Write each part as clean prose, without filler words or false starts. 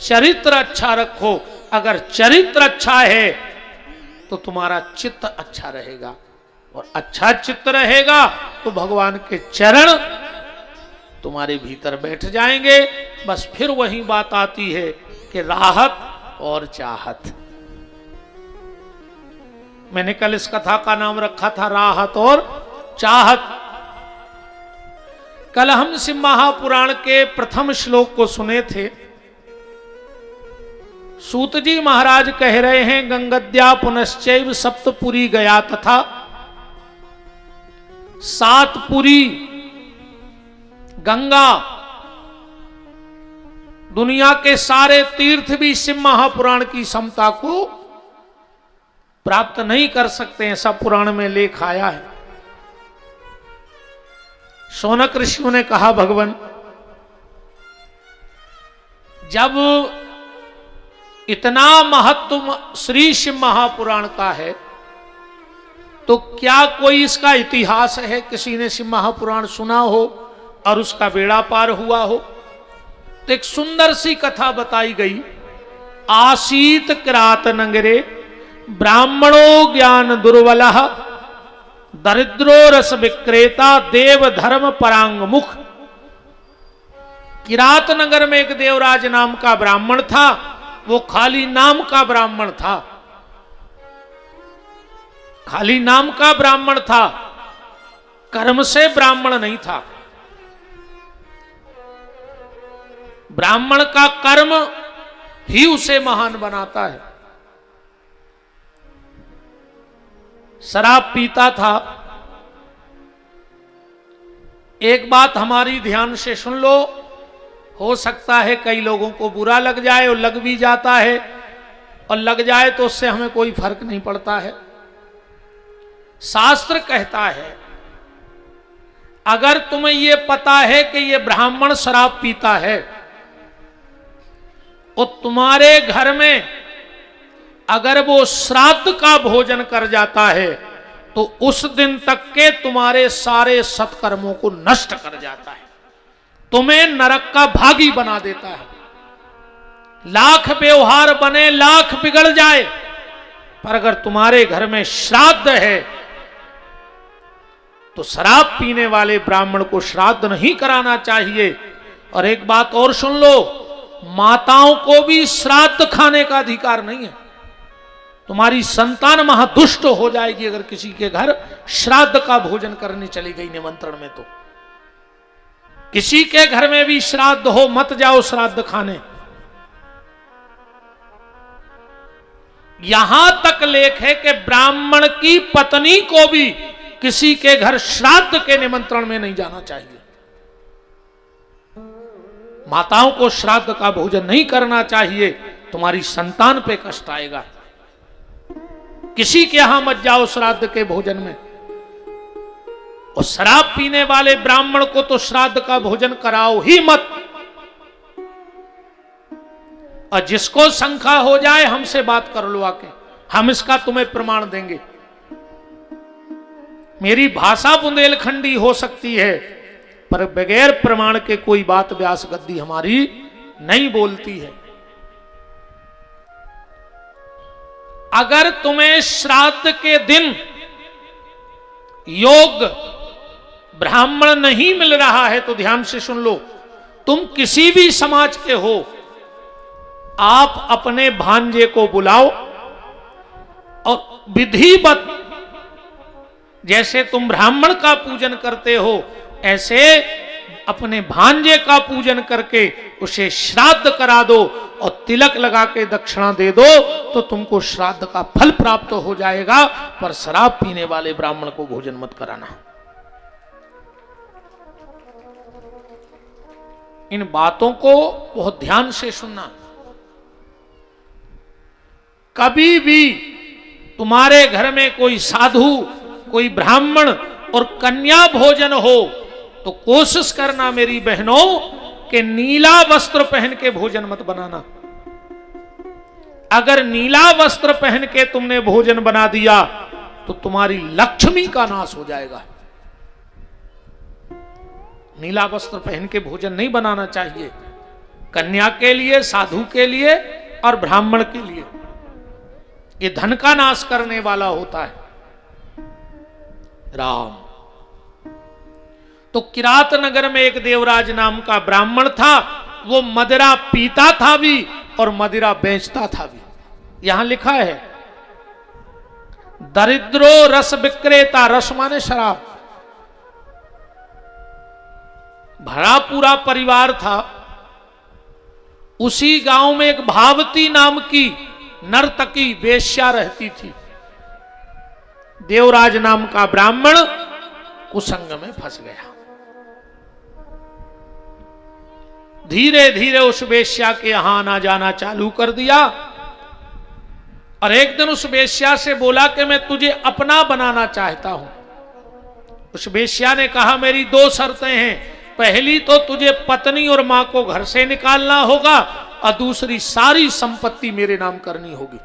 चरित्र अच्छा रखो। अगर चरित्र अच्छा है तो तुम्हारा चित्त अच्छा रहेगा, और अच्छा चित्त रहेगा तो भगवान के चरण तुम्हारे भीतर बैठ जाएंगे। बस फिर वही बात आती है कि राहत और चाहत। मैंने कल इस कथा का नाम रखा था राहत और चाहत। कल हम शिव महापुराण के प्रथम श्लोक को सुने थे। सूत जी महाराज कह रहे हैं, गंगद्या पुनश्चैव सप्तपुरी गया तथा। सातपुरी गंगा, दुनिया के सारे तीर्थ भी शिव महापुराण की समता को प्राप्त नहीं कर सकते, ऐसा पुराण में लेख आया है। शौनक ऋषियों ने कहा, भगवान जब इतना महत्व श्री शिव महापुराण का है तो क्या कोई इसका इतिहास है? किसी ने शिव महापुराण सुना हो और उसका बेड़ा पार हुआ हो? तो एक सुंदर सी कथा बताई गई। आसीत किरात नगरे ब्राह्मणो ज्ञान दुर्बलः दरिद्रो रस विक्रेता देव धर्म परांग मुख। किरात नगर में एक देवराज नाम का ब्राह्मण था। वो खाली नाम का ब्राह्मण था, खाली नाम का ब्राह्मण था, कर्म से ब्राह्मण नहीं था। ब्राह्मण का कर्म ही उसे महान बनाता है। शराब पीता था। एक बात हमारी ध्यान से सुन लो, हो सकता है कई लोगों को बुरा लग जाए, और लग भी जाता है, और लग जाए तो उससे हमें कोई फर्क नहीं पड़ता है। शास्त्र कहता है, अगर तुम्हें यह पता है कि यह ब्राह्मण शराब पीता है और तुम्हारे घर में अगर वो श्राद्ध का भोजन कर जाता है तो उस दिन तक के तुम्हारे सारे सत्कर्मों को नष्ट कर जाता है, तुम्हें नरक का भागी बना देता है। लाख व्यवहार बने, लाख बिगड़ जाए, पर अगर तुम्हारे घर में श्राद्ध है तो शराब पीने वाले ब्राह्मण को श्राद्ध नहीं कराना चाहिए। और एक बात और सुन लो, माताओं को भी श्राद्ध खाने का अधिकार नहीं है। तुम्हारी संतान महादुष्ट हो जाएगी अगर किसी के घर श्राद्ध का भोजन करने चली गई निमंत्रण में। तो किसी के घर में भी श्राद्ध हो, मत जाओ श्राद्ध खाने। यहां तक लेख है कि ब्राह्मण की पत्नी को भी किसी के घर श्राद्ध के निमंत्रण में नहीं जाना चाहिए। माताओं को श्राद्ध का भोजन नहीं करना चाहिए, तुम्हारी संतान पे कष्ट आएगा। किसी के यहां मत जाओ श्राद्ध के भोजन में। और शराब पीने वाले ब्राह्मण को तो श्राद्ध का भोजन कराओ ही मत। और जिसको शंका हो जाए हमसे बात कर लो आके, हम इसका तुम्हें प्रमाण देंगे। मेरी भाषा बुंदेलखंडी हो सकती है, पर बगैर प्रमाण के कोई बात व्यास गद्दी हमारी नहीं बोलती है। अगर तुम्हें श्राद्ध के दिन योग ब्राह्मण नहीं मिल रहा है तो ध्यान से सुन लो, तुम किसी भी समाज के हो, आप अपने भांजे को बुलाओ और विधिवत, जैसे तुम ब्राह्मण का पूजन करते हो ऐसे अपने भांजे का पूजन करके उसे श्राद्ध करा दो और तिलक लगा के दक्षिणा दे दो, तो तुमको श्राद्ध का फल प्राप्त हो जाएगा। पर शराब पीने वाले ब्राह्मण को भोजन मत कराना। इन बातों को बहुत ध्यान से सुनना। कभी भी तुम्हारे घर में कोई साधु, कोई ब्राह्मण और कन्या भोजन हो तो कोशिश करना मेरी बहनों कि नीला वस्त्र पहन के भोजन मत बनाना। अगर नीला वस्त्र पहन के तुमने भोजन बना दिया तो तुम्हारी लक्ष्मी का नाश हो जाएगा। नीला वस्त्र पहन के भोजन नहीं बनाना चाहिए। कन्या के लिए, साधु के लिए और ब्राह्मण के लिए। ये धन का नाश करने वाला होता है राम। तो किरात नगर में एक देवराज नाम का ब्राह्मण था। वो मदिरा पीता था भी और मदिरा बेचता था भी। यहां लिखा है दरिद्रो रस विक्रेता, रस माने शराब। भरा पूरा परिवार था। उसी गांव में एक भावती नाम की नर्तकी वेश्या रहती थी। देवराज नाम का ब्राह्मण कुसंग में फंस गया। धीरे धीरे उस वेश्या के यहां आना जाना चालू कर दिया और एक दिन उस वेश्या से बोला कि मैं तुझे अपना बनाना चाहता हूं। उस वेश्या ने कहा मेरी दो शर्तें हैं, पहली तो तुझे पत्नी और मां को घर से निकालना होगा और दूसरी सारी संपत्ति मेरे नाम करनी होगी।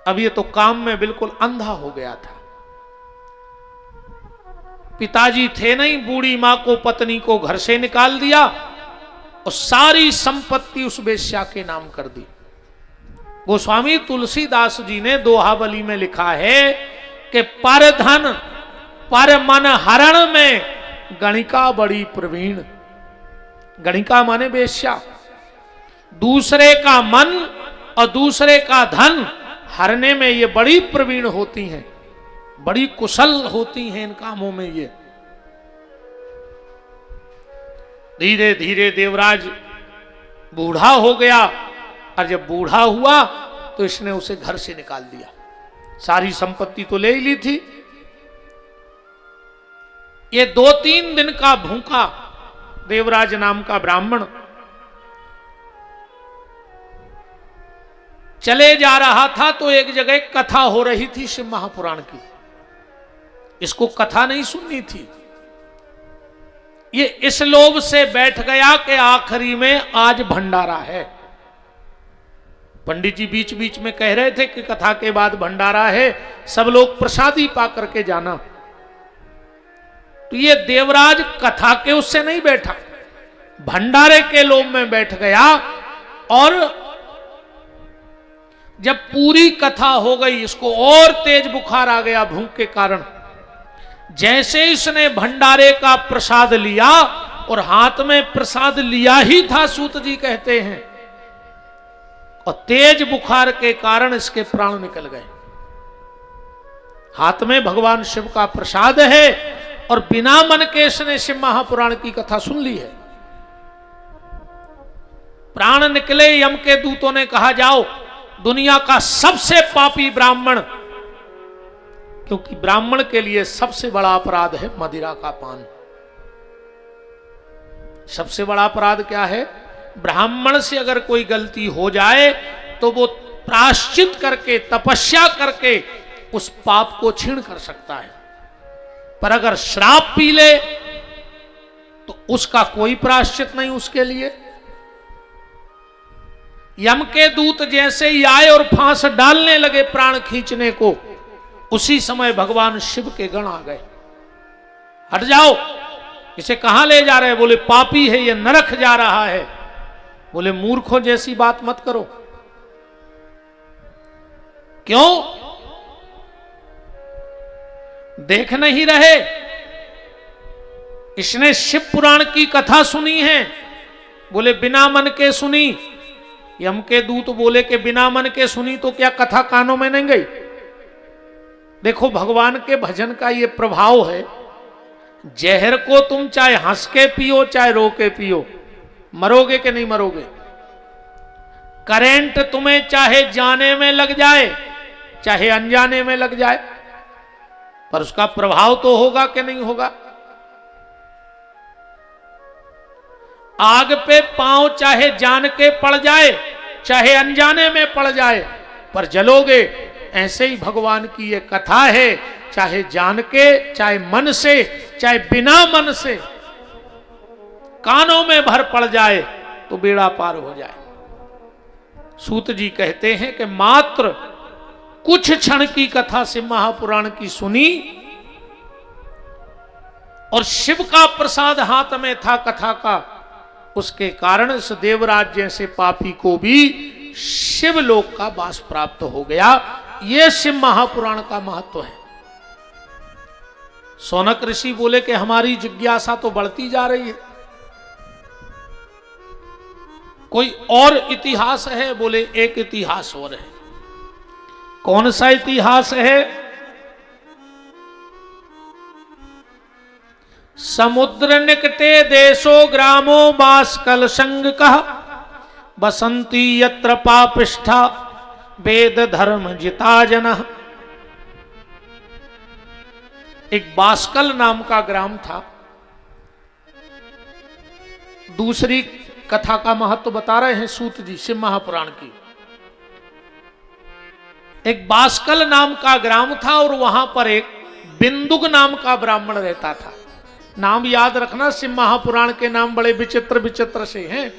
अब ये तो काम में बिल्कुल अंधा हो गया था। पिताजी थे नहीं, बूढ़ी मां को, पत्नी को घर से निकाल दिया और सारी संपत्ति उस वेश्या के नाम कर दी। गोस्वामी तुलसीदास जी ने दोहावली में लिखा है कि पर धन पर मन हरण में गणिका बड़ी प्रवीण। गणिका माने वेश्या। दूसरे का मन और दूसरे का धन हरने में ये बड़ी प्रवीण होती हैं, बड़ी कुशल होती हैं इन कामों में ये। धीरे धीरे देवराज बूढ़ा हो गया और जब बूढ़ा हुआ तो इसने उसे घर से निकाल दिया। सारी संपत्ति तो ले ही ली थी। ये 2-3 दिन का भूखा देवराज नाम का ब्राह्मण चले जा रहा था तो एक जगह कथा हो रही थी शिव महापुराण की। इसको कथा नहीं सुननी थी। ये इस लोभ से बैठ गया कि आखिरी में आज भंडारा है। पंडित जी बीच बीच में कह रहे थे कि कथा के बाद भंडारा है, सब लोग प्रसादी पा करके जाना। तो ये देवराज कथा के उससे नहीं बैठा, भंडारे के लोभ में बैठ गया। और जब पूरी कथा हो गई इसको और तेज बुखार आ गया भूख के कारण। जैसे इसने भंडारे का प्रसाद लिया और हाथ में प्रसाद लिया ही था, सूत जी कहते हैं, और तेज बुखार के कारण इसके प्राण निकल गए। हाथ में भगवान शिव का प्रसाद है और बिना मन के इसने शिव महापुराण की कथा सुन ली है। प्राण निकले। यम के दूतों ने कहा जाओ दुनिया का सबसे पापी ब्राह्मण, क्योंकि ब्राह्मण के लिए सबसे बड़ा अपराध है मदिरा का पान। सबसे बड़ा अपराध क्या है? ब्राह्मण से अगर कोई गलती हो जाए तो वो प्रायश्चित करके, तपस्या करके उस पाप को क्षीण कर सकता है, पर अगर श्राप पी ले तो उसका कोई प्रायश्चित नहीं उसके लिए। यम के दूत जैसे ही आए और फांस डालने लगे प्राण खींचने को, उसी समय भगवान शिव के गण आ गए। हट जाओ, इसे कहां ले जा रहे हैं? बोले पापी है, ये नरक जा रहा है। बोले मूर्खों जैसी बात मत करो। क्यों? देख नहीं रहे? इसने शिव पुराण की कथा सुनी है। बोले बिना मन के सुनी। यम के दूत बोले कि बिना मन के सुनी तो क्या कथा कानों में नहीं गई? देखो भगवान के भजन का ये प्रभाव है। जहर को तुम चाहे हंस के पियो चाहे रो के पियो, मरोगे कि नहीं मरोगे। करंट तुम्हें चाहे जाने में लग जाए चाहे अनजाने में लग जाए, पर उसका प्रभाव तो होगा कि नहीं होगा। आग पे पांव चाहे जान के पड़ जाए चाहे अनजाने में पड़ जाए, पर जलोगे। ऐसे ही भगवान की ये कथा है, चाहे जान के, चाहे मन से, चाहे बिना मन से, कानों में भर पड़ जाए तो बेड़ा पार हो जाए। सूत जी कहते हैं कि मात्र कुछ क्षण की कथा शिव महापुराण की सुनी और शिव का प्रसाद हाथ में था कथा का, उसके कारण इस देवराज जैसे पापी को भी शिवलोक का वास प्राप्त हो गया। यह शिव महापुराण का महत्व है। सौनक ऋषि बोले कि हमारी जिज्ञासा तो बढ़ती जा रही है, कोई और इतिहास है? बोले एक इतिहास और है। कौन सा इतिहास है? समुद्र निकटे देशो ग्रामो बाष्कल संग कह, बसंती यत्र पापिष्ठा वेद धर्म जिता जनः। एक बाष्कल नाम का ग्राम था। दूसरी कथा का महत्व बता रहे हैं सूत जी शिव महापुराण की। एक बाष्कल नाम का ग्राम था और वहां पर एक बिंदुक नाम का ब्राह्मण रहता था। नाम याद रखना, शिव महापुराण के नाम बड़े विचित्र विचित्र से हैं।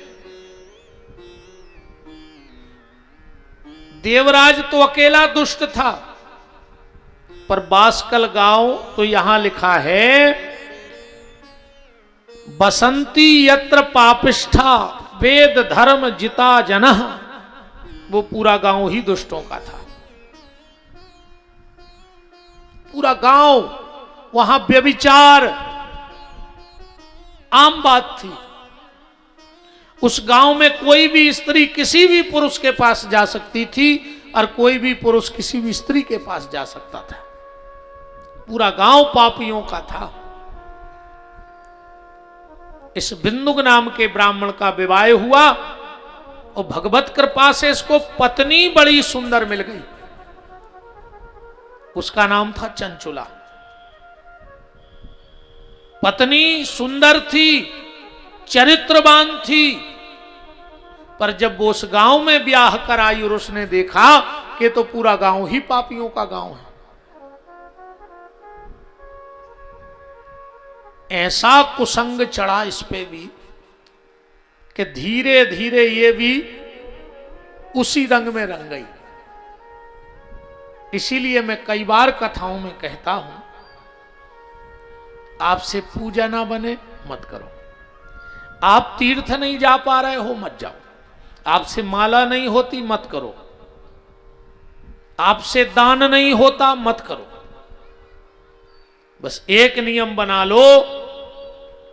देवराज तो अकेला दुष्ट था, पर बाष्कल गांव तो यहां लिखा है बसंती यत्र पापिष्ठा वेद धर्म जिता जनः। वो पूरा गांव ही दुष्टों का था। पूरा गांव, वहां व्यभिचार आम बात थी। उस गांव में कोई भी स्त्री किसी भी पुरुष के पास जा सकती थी और कोई भी पुरुष किसी भी स्त्री के पास जा सकता था। पूरा गांव पापियों का था। इस बिंदुक नाम के ब्राह्मण का विवाह हुआ और भगवत कृपा से इसको पत्नी बड़ी सुंदर मिल गई। उसका नाम था चंचुला। पत्नी सुंदर थी, चरित्रवान थी, पर जब वो उस गांव में ब्याह कर आई और उसने देखा कि तो पूरा गांव ही पापियों का गांव है, ऐसा कुसंग चढ़ा इस पे भी कि धीरे धीरे ये भी उसी रंग में रंग गई। इसीलिए मैं कई बार कथाओं में कहता हूं, आपसे पूजा ना बने मत करो। आप तीर्थ नहीं जा पा रहे हो मत जाओ। आपसे माला नहीं होती मत करो। आपसे दान नहीं होता मत करो। बस एक नियम बना लो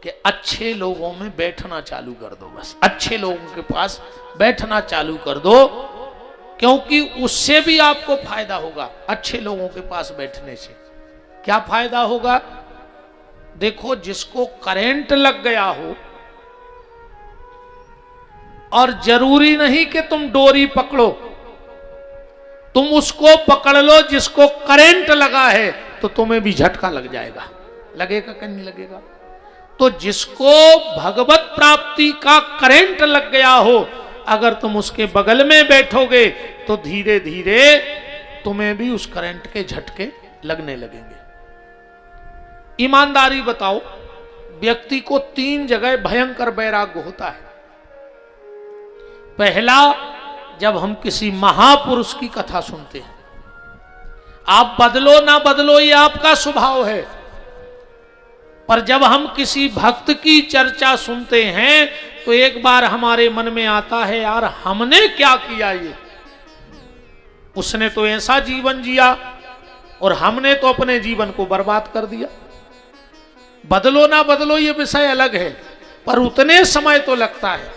कि अच्छे लोगों में बैठना चालू कर दो। बस अच्छे लोगों के पास बैठना चालू कर दो, क्योंकि उससे भी आपको फायदा होगा। अच्छे लोगों के पास बैठने से क्या फायदा होगा? देखो, जिसको करंट लग गया हो, और जरूरी नहीं कि तुम डोरी पकड़ो, तुम उसको पकड़ लो जिसको करंट लगा है, तो तुम्हें भी झटका लग जाएगा। लगेगा कि नहीं लगेगा? तो जिसको भगवत प्राप्ति का करंट लग गया हो, अगर तुम उसके बगल में बैठोगे तो धीरे धीरे तुम्हें भी उस करंट के झटके लगने लगेंगे। ईमानदारी बताओ, व्यक्ति को 3 जगह भयंकर वैराग्य होता है। पहला, जब हम किसी महापुरुष की कथा सुनते हैं। आप बदलो ना बदलो ये आपका स्वभाव है, पर जब हम किसी भक्त की चर्चा सुनते हैं तो एक बार हमारे मन में आता है, यार हमने क्या किया? ये उसने तो ऐसा जीवन जिया और हमने तो अपने जीवन को बर्बाद कर दिया। बदलो ना बदलो ये विषय अलग है, पर उतने समय तो लगता है।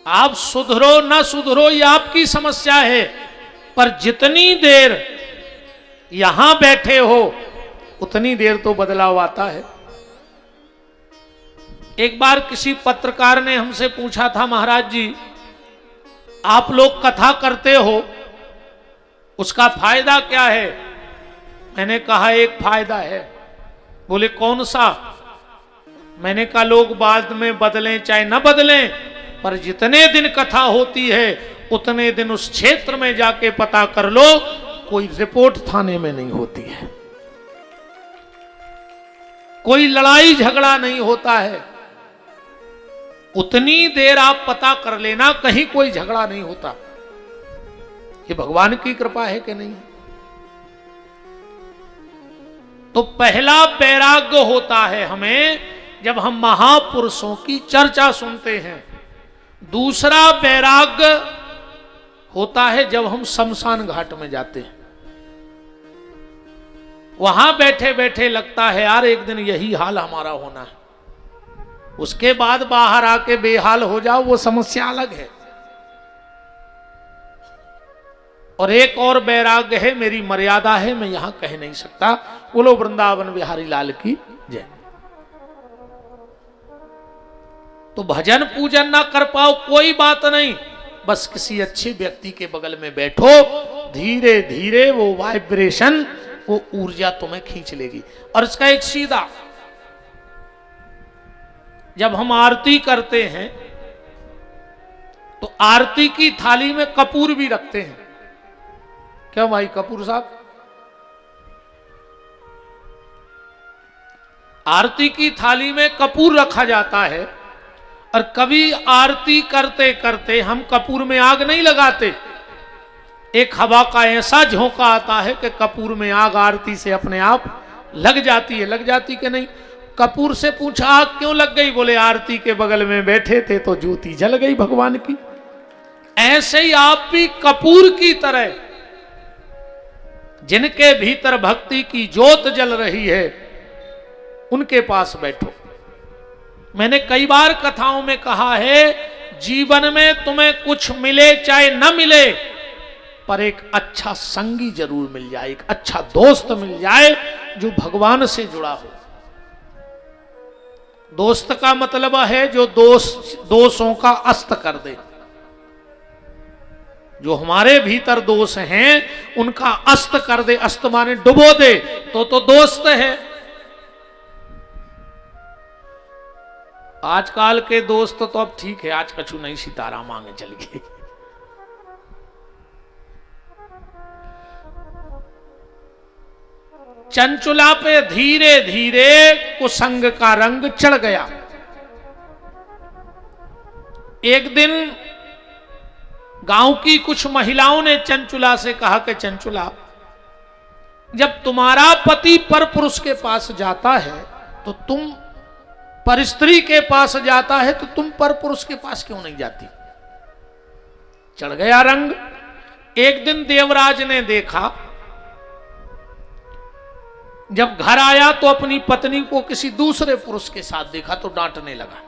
आप सुधरो ना सुधरो ये आपकी समस्या है, पर जितनी देर यहां बैठे हो उतनी देर तो बदलाव आता है। एक बार किसी पत्रकार ने हमसे पूछा था, महाराज जी आप लोग कथा करते हो, उसका फायदा क्या है? मैंने कहा एक फायदा है। बोले कौन सा? मैंने कहा लोग बाद में बदलें चाहे न बदलें, पर जितने दिन कथा होती है उतने दिन उस क्षेत्र में जाके पता कर लो, कोई रिपोर्ट थाने में नहीं होती है, कोई लड़ाई झगड़ा नहीं होता है। उतनी देर आप पता कर लेना, कहीं कोई झगड़ा नहीं होता। ये भगवान की कृपा है कि नहीं? तो पहला वैराग्य होता है हमें जब हम महापुरुषों की चर्चा सुनते हैं। दूसरा वैराग्य होता है जब हम शमशान घाट में जाते हैं। वहां बैठे बैठे लगता है यार एक दिन यही हाल हमारा होना है। उसके बाद बाहर आके बेहाल हो जाओ, वो समस्या अलग है। और एक और वैराग्य है, मेरी मर्यादा है, मैं यहां कह नहीं सकता। बोलो वृंदावन बिहारी लाल की जय। तो भजन पूजन ना कर पाओ कोई बात नहीं, बस किसी अच्छे व्यक्ति के बगल में बैठो, धीरे धीरे वो वाइब्रेशन, वो ऊर्जा तुम्हें खींच लेगी। और इसका एक सीधा, जब हम आरती करते हैं तो आरती की थाली में कपूर भी रखते हैं। क्या भाई कपूर साहब? आरती की थाली में कपूर रखा जाता है। और कभी आरती करते करते हम कपूर में आग नहीं लगाते। एक हवा का ऐसा झोंका आता है कि कपूर में आग आरती से अपने आप लग जाती है। लग जाती कि नहीं? कपूर से पूछा आग क्यों लग गई? बोले आरती के बगल में बैठे थे तो ज्योति जल गई भगवान की। ऐसे ही आप भी कपूर की तरह, जिनके भीतर भक्ति की ज्योत जल रही है, उनके पास बैठो। मैंने कई बार कथाओं में कहा है, जीवन में तुम्हें कुछ मिले चाहे न मिले, पर एक अच्छा संगी जरूर मिल जाए, एक अच्छा दोस्त मिल जाए जो भगवान से जुड़ा हो। दोस्त का मतलब है जो दोषों का अस्त कर दे। जो हमारे भीतर दोष हैं उनका अस्त कर दे, अस्त माने डुबो दे, तो दोस्त है। आजकल के दोस्त तो अब ठीक है, आज कछु नहीं सितारा मांगे चल गए। चंचुला पे धीरे धीरे कुसंग का रंग चढ़ गया। एक दिन गांव की कुछ महिलाओं ने चंचुला से कहा कि चंचुला, जब तुम्हारा पति पर पुरुष के पास जाता है तो तुम पर स्त्री के पास जाता है तो तुम पर पुरुष के पास क्यों नहीं जाती? चढ़ गया रंग। एक दिन देवराज ने देखा, जब घर आया तो अपनी पत्नी को किसी दूसरे पुरुष के साथ देखा तो डांटने लगा।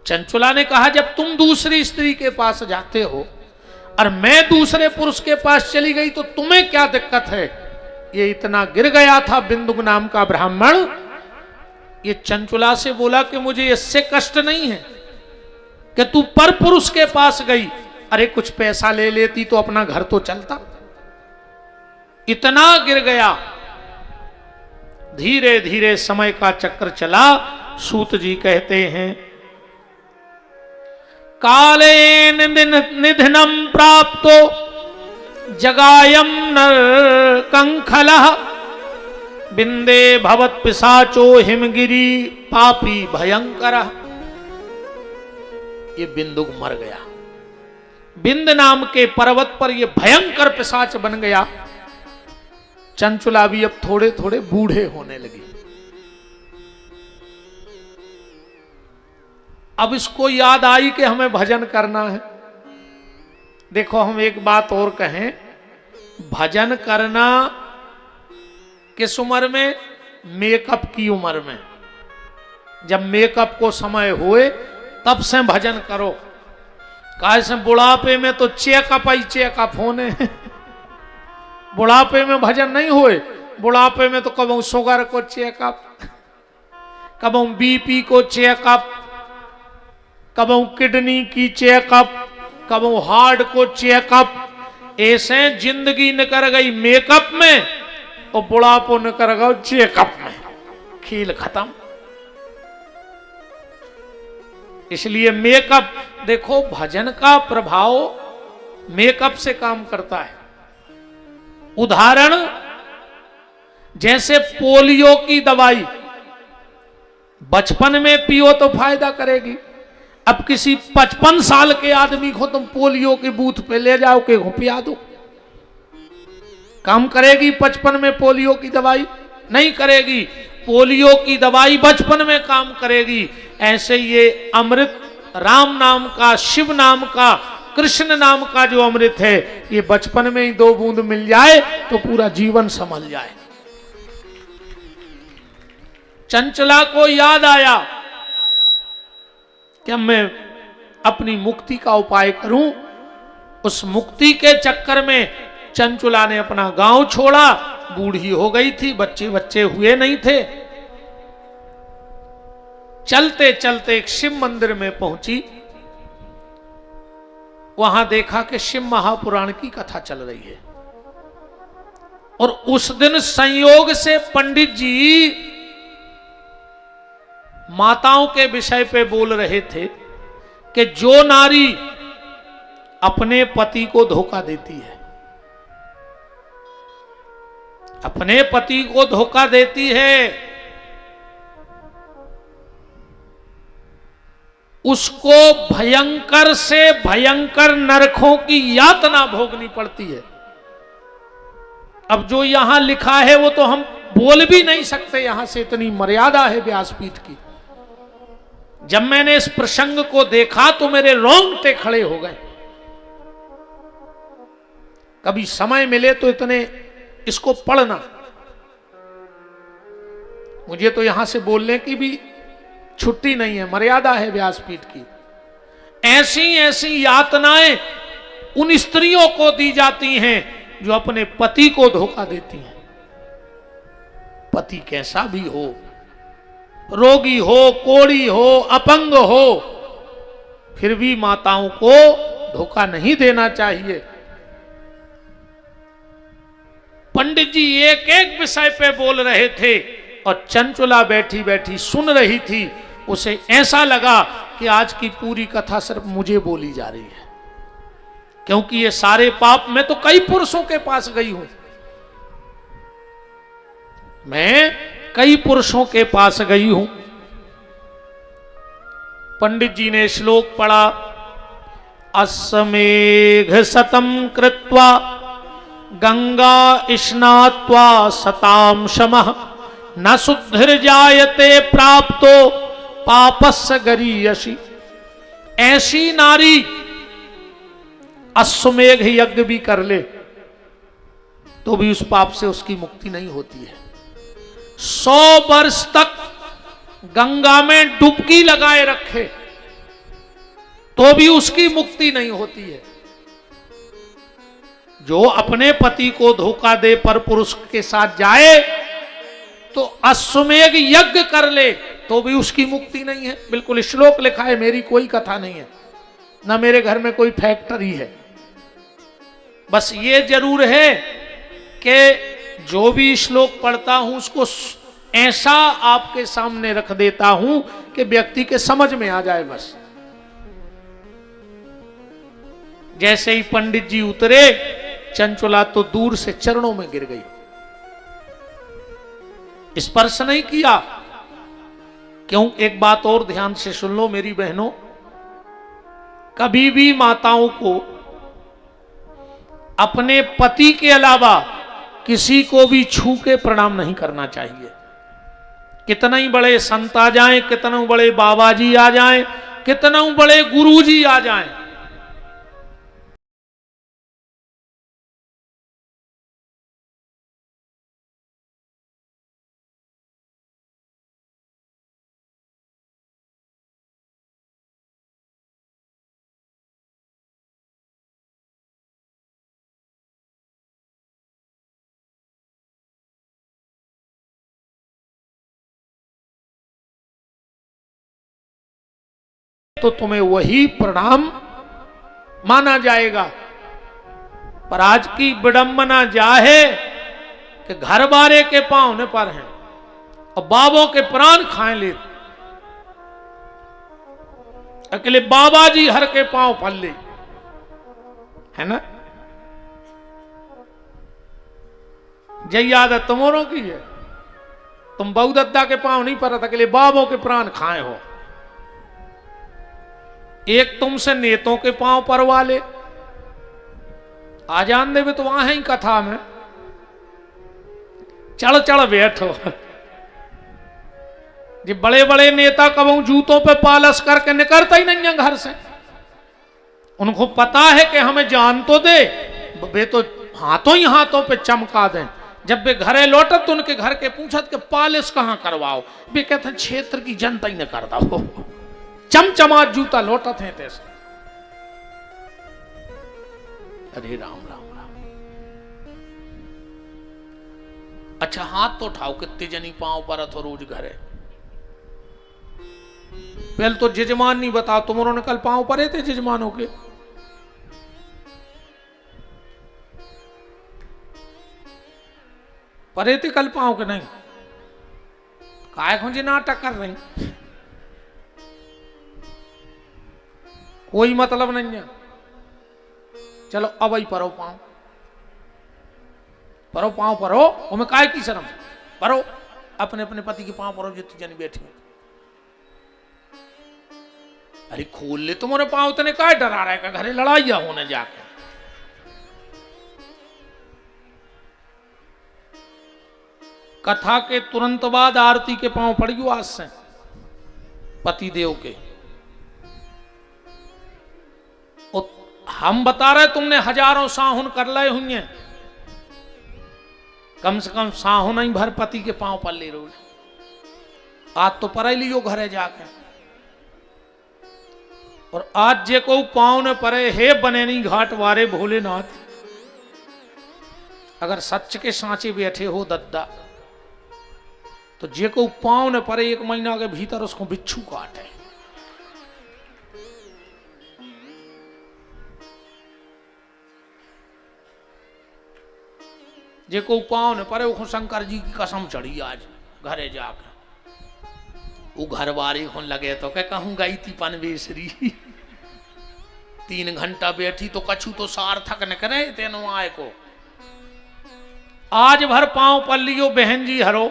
चंचुला ने कहा, जब तुम दूसरी स्त्री के पास जाते हो और मैं दूसरे पुरुष के पास चली गई तो तुम्हें क्या दिक्कत है? ये इतना गिर गया था बिंदुक नाम का ब्राह्मण। ये चंचुला से बोला कि मुझे इससे कष्ट नहीं है कि तू पर पुरुष के पास गई, अरे कुछ पैसा ले लेती तो अपना घर तो चलता। इतना गिर गया। धीरे धीरे समय का चक्र चला। सूत जी कहते हैं, कालेन निधनम प्राप्तो जगायम नर कंखलः बिंदे भवत पिशाचो हिमगिरी पापी भयंकर। ये बिंदुक मर गया। बिंद नाम के पर्वत पर ये भयंकर पिशाच बन गया। चंचुला भी अब थोड़े थोड़े बूढ़े होने लगी। अब इसको याद आई कि हमें भजन करना है। देखो हम एक बात और कहें, भजन करना किस उम्र में? मेकअप की उम्र में। जब मेकअप को समय हुए तब से भजन करो। काहे से बुढ़ापे में तो चेकअप ही चेकअप होने। बुढ़ापे में भजन नहीं हुए। बुढ़ापे में तो कबू शुगर को चेकअप, कबू बीपी को चेकअप, कबू किडनी की चेकअप, कबू हार्ट को चेकअप। ऐसे जिंदगी निकल गई मेकअप में और बुढ़ापो निकल गया चेकअप में। खेल खत्म। इसलिए मेकअप, देखो भजन का प्रभाव मेकअप से काम करता है। उदाहरण, जैसे पोलियो की दवाई बचपन में पियो तो फायदा करेगी। अब किसी 55 साल के आदमी को तुम पोलियो के बूथ पे ले जाओ के पिया दो, काम करेगी 55 में पोलियो की दवाई? नहीं करेगी। पोलियो की दवाई बचपन में काम करेगी, ऐसे ये अमृत राम नाम का, शिव नाम का, कृष्ण नाम का जो अमृत है, ये बचपन में ही 2 बूंद मिल जाए तो पूरा जीवन संभल जाए। चंचला को याद आया कि मैं अपनी मुक्ति का उपाय करूं। उस मुक्ति के चक्कर में चंचला ने अपना गांव छोड़ा, बूढ़ी हो गई थी, बच्चे हुए नहीं थे। चलते चलते एक शिव मंदिर में पहुंची, वहां देखा कि शिव महापुराण की कथा चल रही है। और उस दिन संयोग से पंडित जी माताओं के विषय पे बोल रहे थे कि जो नारी अपने पति को धोखा देती है, अपने पति को धोखा देती है, उसको भयंकर से भयंकर नरकों की यातना भोगनी पड़ती है। अब जो यहां लिखा है वो तो हम बोल भी नहीं सकते, यहां से इतनी मर्यादा है व्यासपीठ की। जब मैंने इस प्रसंग को देखा तो मेरे रोंगटे खड़े हो गए। कभी समय मिले तो इतने इसको पढ़ना। मुझे तो यहां से बोलने की भी छुट्टी नहीं है, मर्यादा है व्यासपीठ की। ऐसी ऐसी यातनाएं उन स्त्रियों को दी जाती हैं जो अपने पति को धोखा देती हैं। पति कैसा भी हो, रोगी हो, कोढ़ी हो, अपंग हो, फिर भी माताओं को धोखा नहीं देना चाहिए। पंडित जी एक एक विषय पे बोल रहे थे और चंचला बैठी बैठी सुन रही थी। उसे ऐसा लगा कि आज की पूरी कथा सिर्फ मुझे बोली जा रही है, क्योंकि ये सारे पाप मैं तो कई पुरुषों के पास गई हूं, मैं कई पुरुषों के पास गई हूं। पंडित जी ने श्लोक पढ़ा, अस्मेघ सतम कृत्वा गंगा स्नात्वा सताम शमः न शुद्धिर्जायते प्राप्तो पापस्य गरीयसी। ऐसी नारी अश्वमेघ यज्ञ भी कर ले तो भी उस पाप से उसकी मुक्ति नहीं होती है। 100 वर्ष तक गंगा में डुबकी लगाए रखे तो भी उसकी मुक्ति नहीं होती है। जो अपने पति को धोखा दे पर पुरुष के साथ जाए तो अश्वमेघ यज्ञ कर ले तो भी उसकी मुक्ति नहीं है। बिल्कुल श्लोक लिखा है, मेरी कोई कथा नहीं है, ना मेरे घर में कोई फैक्ट्री है। बस ये जरूर है कि जो भी श्लोक पढ़ता हूं उसको ऐसा आपके सामने रख देता हूं कि व्यक्ति के समझ में आ जाए। बस जैसे ही पंडित जी उतरे, चंचला तो दूर से चरणों में गिर गई, स्पर्श नहीं किया। क्यों? एक बात और ध्यान से सुन लो मेरी बहनों, कभी भी माताओं को अपने पति के अलावा किसी को भी छू के प्रणाम नहीं करना चाहिए। कितना ही बड़े संत आ जाएं, कितना बड़े बाबा जी आ जाएं, कितना बड़े गुरु जी आ जाएं, तो तुम्हें वही प्रणाम माना जाएगा। पर आज की विडंबना जा है कि घर बारे के पांव ने पर हैं और बाबों के प्राण खाए ले। अकेले बाबा जी हर के पांव फल ले, है ना। जय आदत तुम्हारों की है, तुम बहु दद्दा के पांव नहीं पर अकेले बाबों के प्राण खाए हो। एक तुमसे नेतों के पांव परवा ले, आ जान दे तो वहां है ही कथा में चढ़ चढ़ बैठो। ये बड़े बड़े नेता कबू जूतों पे पालस करके निकलता ही नहीं है घर से। उनको पता है कि हमें जान तो दे, वे तो हाथों ही हाथों पे चमका दें। जब वे घरे लौटत तो उनके घर के पूछत कि पालिश कहाँ करवाओ, वे कहते हैं क्षेत्र की जनता ही ने कर दो, चमचमा जूता लौटत है तैसे। अरे राम राम राम। अच्छा हाथ तो उठाओ, कितने जनी पांव पर अथो रोज घरे। पहले तो जजमान नहीं बताओ, तुम उन्होंने कल पांव परे थे जजमानों के? परे थे कल पांव के? नहीं, काय खुंजी नाटक कर रही, कोई मतलब नहीं है। चलो अब ही परो पांव, परो पांव परो, उनमें काय की शर्म, परो अपने अपने पति के पांव परो जितनी जन बैठी। अरे खोल ले तुम्हारे पांव, तने काय डरा रहा है, घरे लड़ाइया होने जाके। कथा के तुरंत बाद आरती के पांव पड़ गयो आज से पति देव के। हम बता रहे तुमने हजारों साहुन कर लाए हुई हैं, कम से कम साहुन ही भर पति के पांव पर ले रोज। आज तो पर लियो घरे जाके। और आज जे को पांव ने परे, हे बनेनी घाट वारे भोलेनाथ, अगर सच के सांचे बैठे हो दद्दा, तो जे को पांव ने परे 1 महीना के भीतर उसको बिच्छू काटे। जे को पांव ने परे वो शंकर जी की कसम चढ़ी आज घरे जाकर। वो घर वारी होने लगे तो क्या कहूं गई थी पनवेसरी 3 घंटा बैठी तो कछु तो सार्थक न करे तेनो आए को। आज भर पांव पर लियो बहन जी हरो,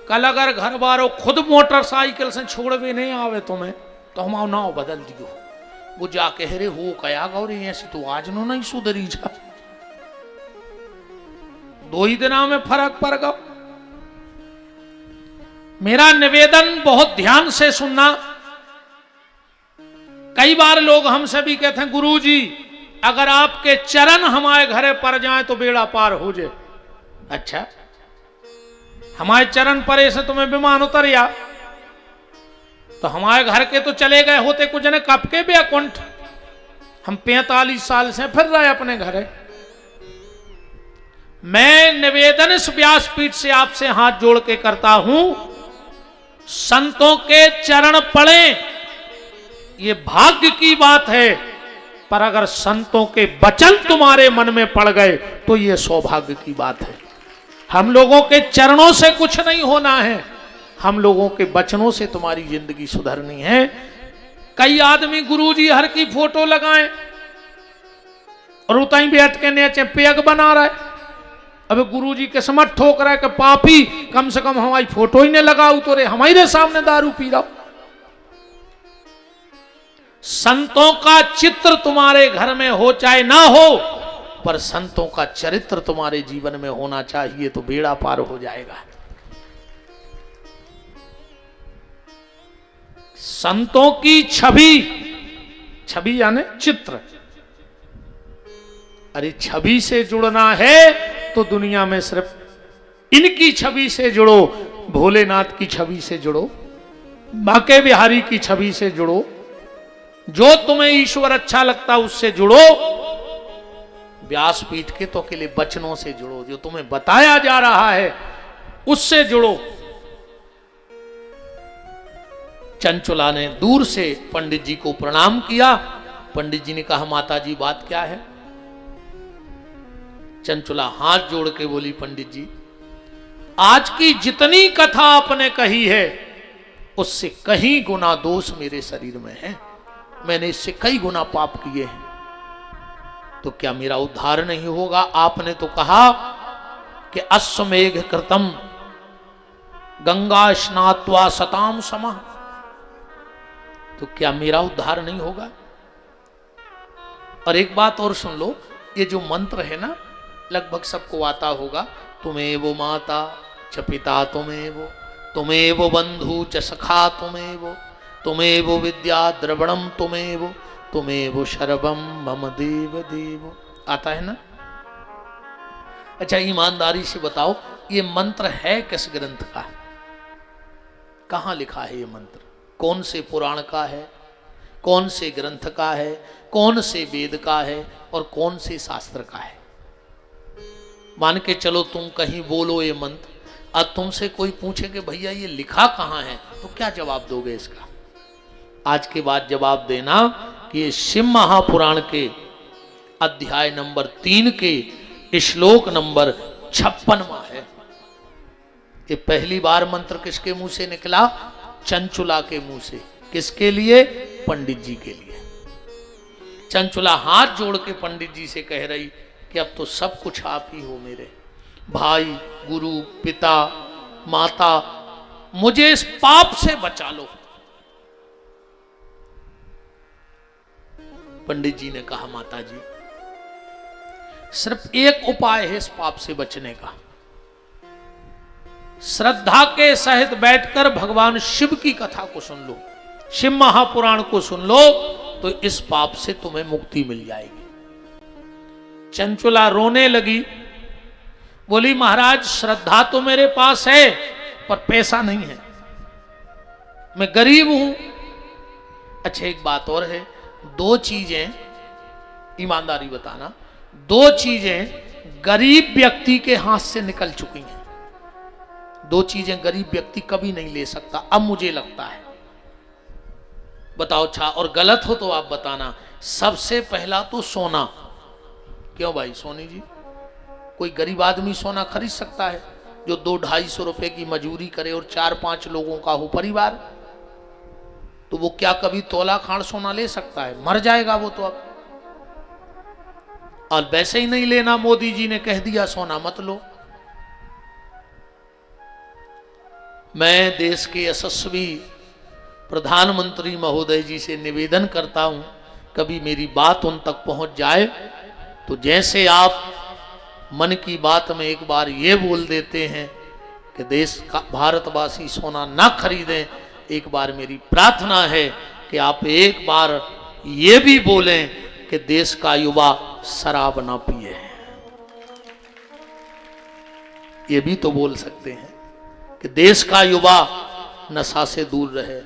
कल अगर घर वालों खुद मोटरसाइकिल से छोड़वे नहीं आवे तुम्हें तो हम नाव बदल दियो। वो जाके हरे हो कया गौरी ऐसी तो आज नो नहीं सुधरी जा। 2 ही दिना में फर्क पड़ गया। मेरा निवेदन बहुत ध्यान से सुनना। कई बार लोग हमसे भी कहते हैं गुरुजी अगर आपके चरण हमारे घरे पड़ जाए तो बेड़ा पार हो जाए। अच्छा हमारे चरण परे से तुम्हें विमान उतरिया तो हमारे घर के तो चले गए होते कुछ ने कब के बैकुंठ। हम 45 साल से फिर रहे अपने घरे। मैं निवेदन इस व्यासपीठ से आपसे हाथ जोड़ के करता हूं, संतों के चरण पड़े ये भाग्य की बात है, पर अगर संतों के वचन तुम्हारे मन में पड़ गए तो ये सौभाग्य की बात है। हम लोगों के चरणों से कुछ नहीं होना है, हम लोगों के वचनों से तुम्हारी जिंदगी सुधरनी है। कई आदमी गुरुजी हर की फोटो लगाएं और उताई बैठ के नीचे पेग बना रहा है। अब गुरुजी किस्मत ठोक रहा है कि पापी कम से कम हमारी फोटो ही ने लगाओ तो रे हमारे सामने दारू पी रहा। संतों का चित्र तुम्हारे घर में हो चाहे ना हो, पर संतों का चरित्र तुम्हारे जीवन में होना चाहिए तो बेड़ा पार हो जाएगा। संतों की छवि, छवि यानी चित्र, अरे छवि से जुड़ना है तो दुनिया में सिर्फ इनकी छवि से जुड़ो, भोलेनाथ की छवि से जुड़ो, बांके बिहारी की छवि से जुड़ो, जो तुम्हें ईश्वर अच्छा लगता उससे जुड़ो, व्यासपीठ के तो अकेले वचनों से जुड़ो, जो तुम्हें बताया जा रहा है उससे जुड़ो। चंचुला ने दूर से पंडित जी को प्रणाम किया। पंडित जी ने कहा माता जी बात क्या है? चंचुला हाथ जोड़ के बोली पंडित जी आज की जितनी कथा आपने कही है उससे कहीं गुना दोष मेरे शरीर में है, मैंने इससे कई गुना पाप किए हैं, तो क्या मेरा उद्धार नहीं होगा? आपने तो कहा कि अश्वमेघ कृतम गंगा स्नात्वा सताम समः, तो क्या मेरा उद्धार नहीं होगा? और एक बात और सुन लो, ये जो मंत्र है ना लगभग सबको आता होगा, तुम्हें वो माता च पिता तुम्हें वो तुमेव बंधु च सखा तुमेव विद्या द्रवणम तुमेव शर्वम मम देव देव। आता है ना? अच्छा, ईमानदारी से बताओ, ये मंत्र है किस ग्रंथ का? कहां लिखा है ये मंत्र? कौन से पुराण का है? कौन से ग्रंथ का है? कौन से वेद का है? और कौन से शास्त्र का है? मान के चलो तुम कहीं बोलो ये मंत्र, अब तुमसे कोई पूछे कि भैया ये लिखा कहां है, तो क्या जवाब दोगे इसका? आज के बाद जवाब देना कि ये शिव महापुराण के अध्याय नंबर 3 के श्लोक नंबर 56वां है। ये पहली बार मंत्र किसके मुंह से निकला? चंचुला के मुंह से। किसके लिए? पंडित जी के लिए। चंचुला हाथ जोड़ के पंडित जी से कह रही कि अब तो सब कुछ आप ही हो, मेरे भाई, गुरु, पिता, माता, मुझे इस पाप से बचा लो। पंडित जी ने कहा, माता जी सिर्फ एक उपाय है इस पाप से बचने का। श्रद्धा के सहित बैठकर भगवान शिव की कथा को सुन लो, शिव महापुराण को सुन लो, तो इस पाप से तुम्हें मुक्ति मिल जाएगी। चंचुला रोने लगी, बोली महाराज श्रद्धा तो मेरे पास है पर पैसा नहीं है, मैं गरीब हूं। अच्छा एक बात और है, दो चीजें ईमानदारी बताना, दो चीजें गरीब व्यक्ति के हाथ से निकल चुकी हैं। दो चीजें गरीब व्यक्ति कभी नहीं ले सकता, अब मुझे लगता है। बताओ अच्छा, और गलत हो तो आप बताना। सबसे पहला तो सोना। क्यों भाई सोनी जी, कोई गरीब आदमी सोना खरीद सकता है जो 200-250 रुपए की मजूरी करे और 4-5 लोगों का हो परिवार? तो वो क्या कभी तोला खाड़ सोना ले सकता है? मर जाएगा वो तो अब। और वैसे ही नहीं लेना, मोदी जी ने कह दिया सोना मत लो। मैं देश के यशस्वी प्रधानमंत्री महोदय जी से निवेदन करता हूं, कभी मेरी बात उन तक पहुंच जाए तो जैसे आप मन की बात में एक बार ये बोल देते हैं कि देश का भारतवासी सोना ना खरीदें, एक बार मेरी प्रार्थना है कि आप एक बार ये भी बोलें कि देश का युवा शराब ना पिए। ये भी तो बोल सकते हैं कि देश का युवा नशा से दूर रहे।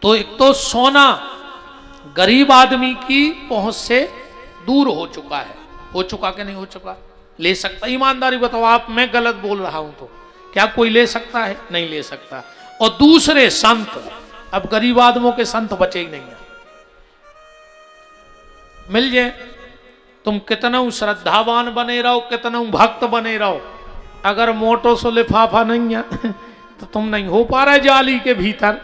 तो एक तो सोना गरीब आदमी की पहुंच से दूर हो चुका है। हो चुका कि नहीं हो चुका? ले सकता? ईमानदारी बताओ आप, मैं गलत बोल रहा हूं तो क्या कोई ले सकता है? नहीं ले सकता। और दूसरे संत, अब गरीब आदमों के संत बचे ही नहीं है। मिल जाए, तुम कितना श्रद्धावान बने रहो, कितना भक्त बने रहो, अगर मोटो सो लिफाफा नहीं है तो तुम नहीं हो पा रहे जाली के भीतर।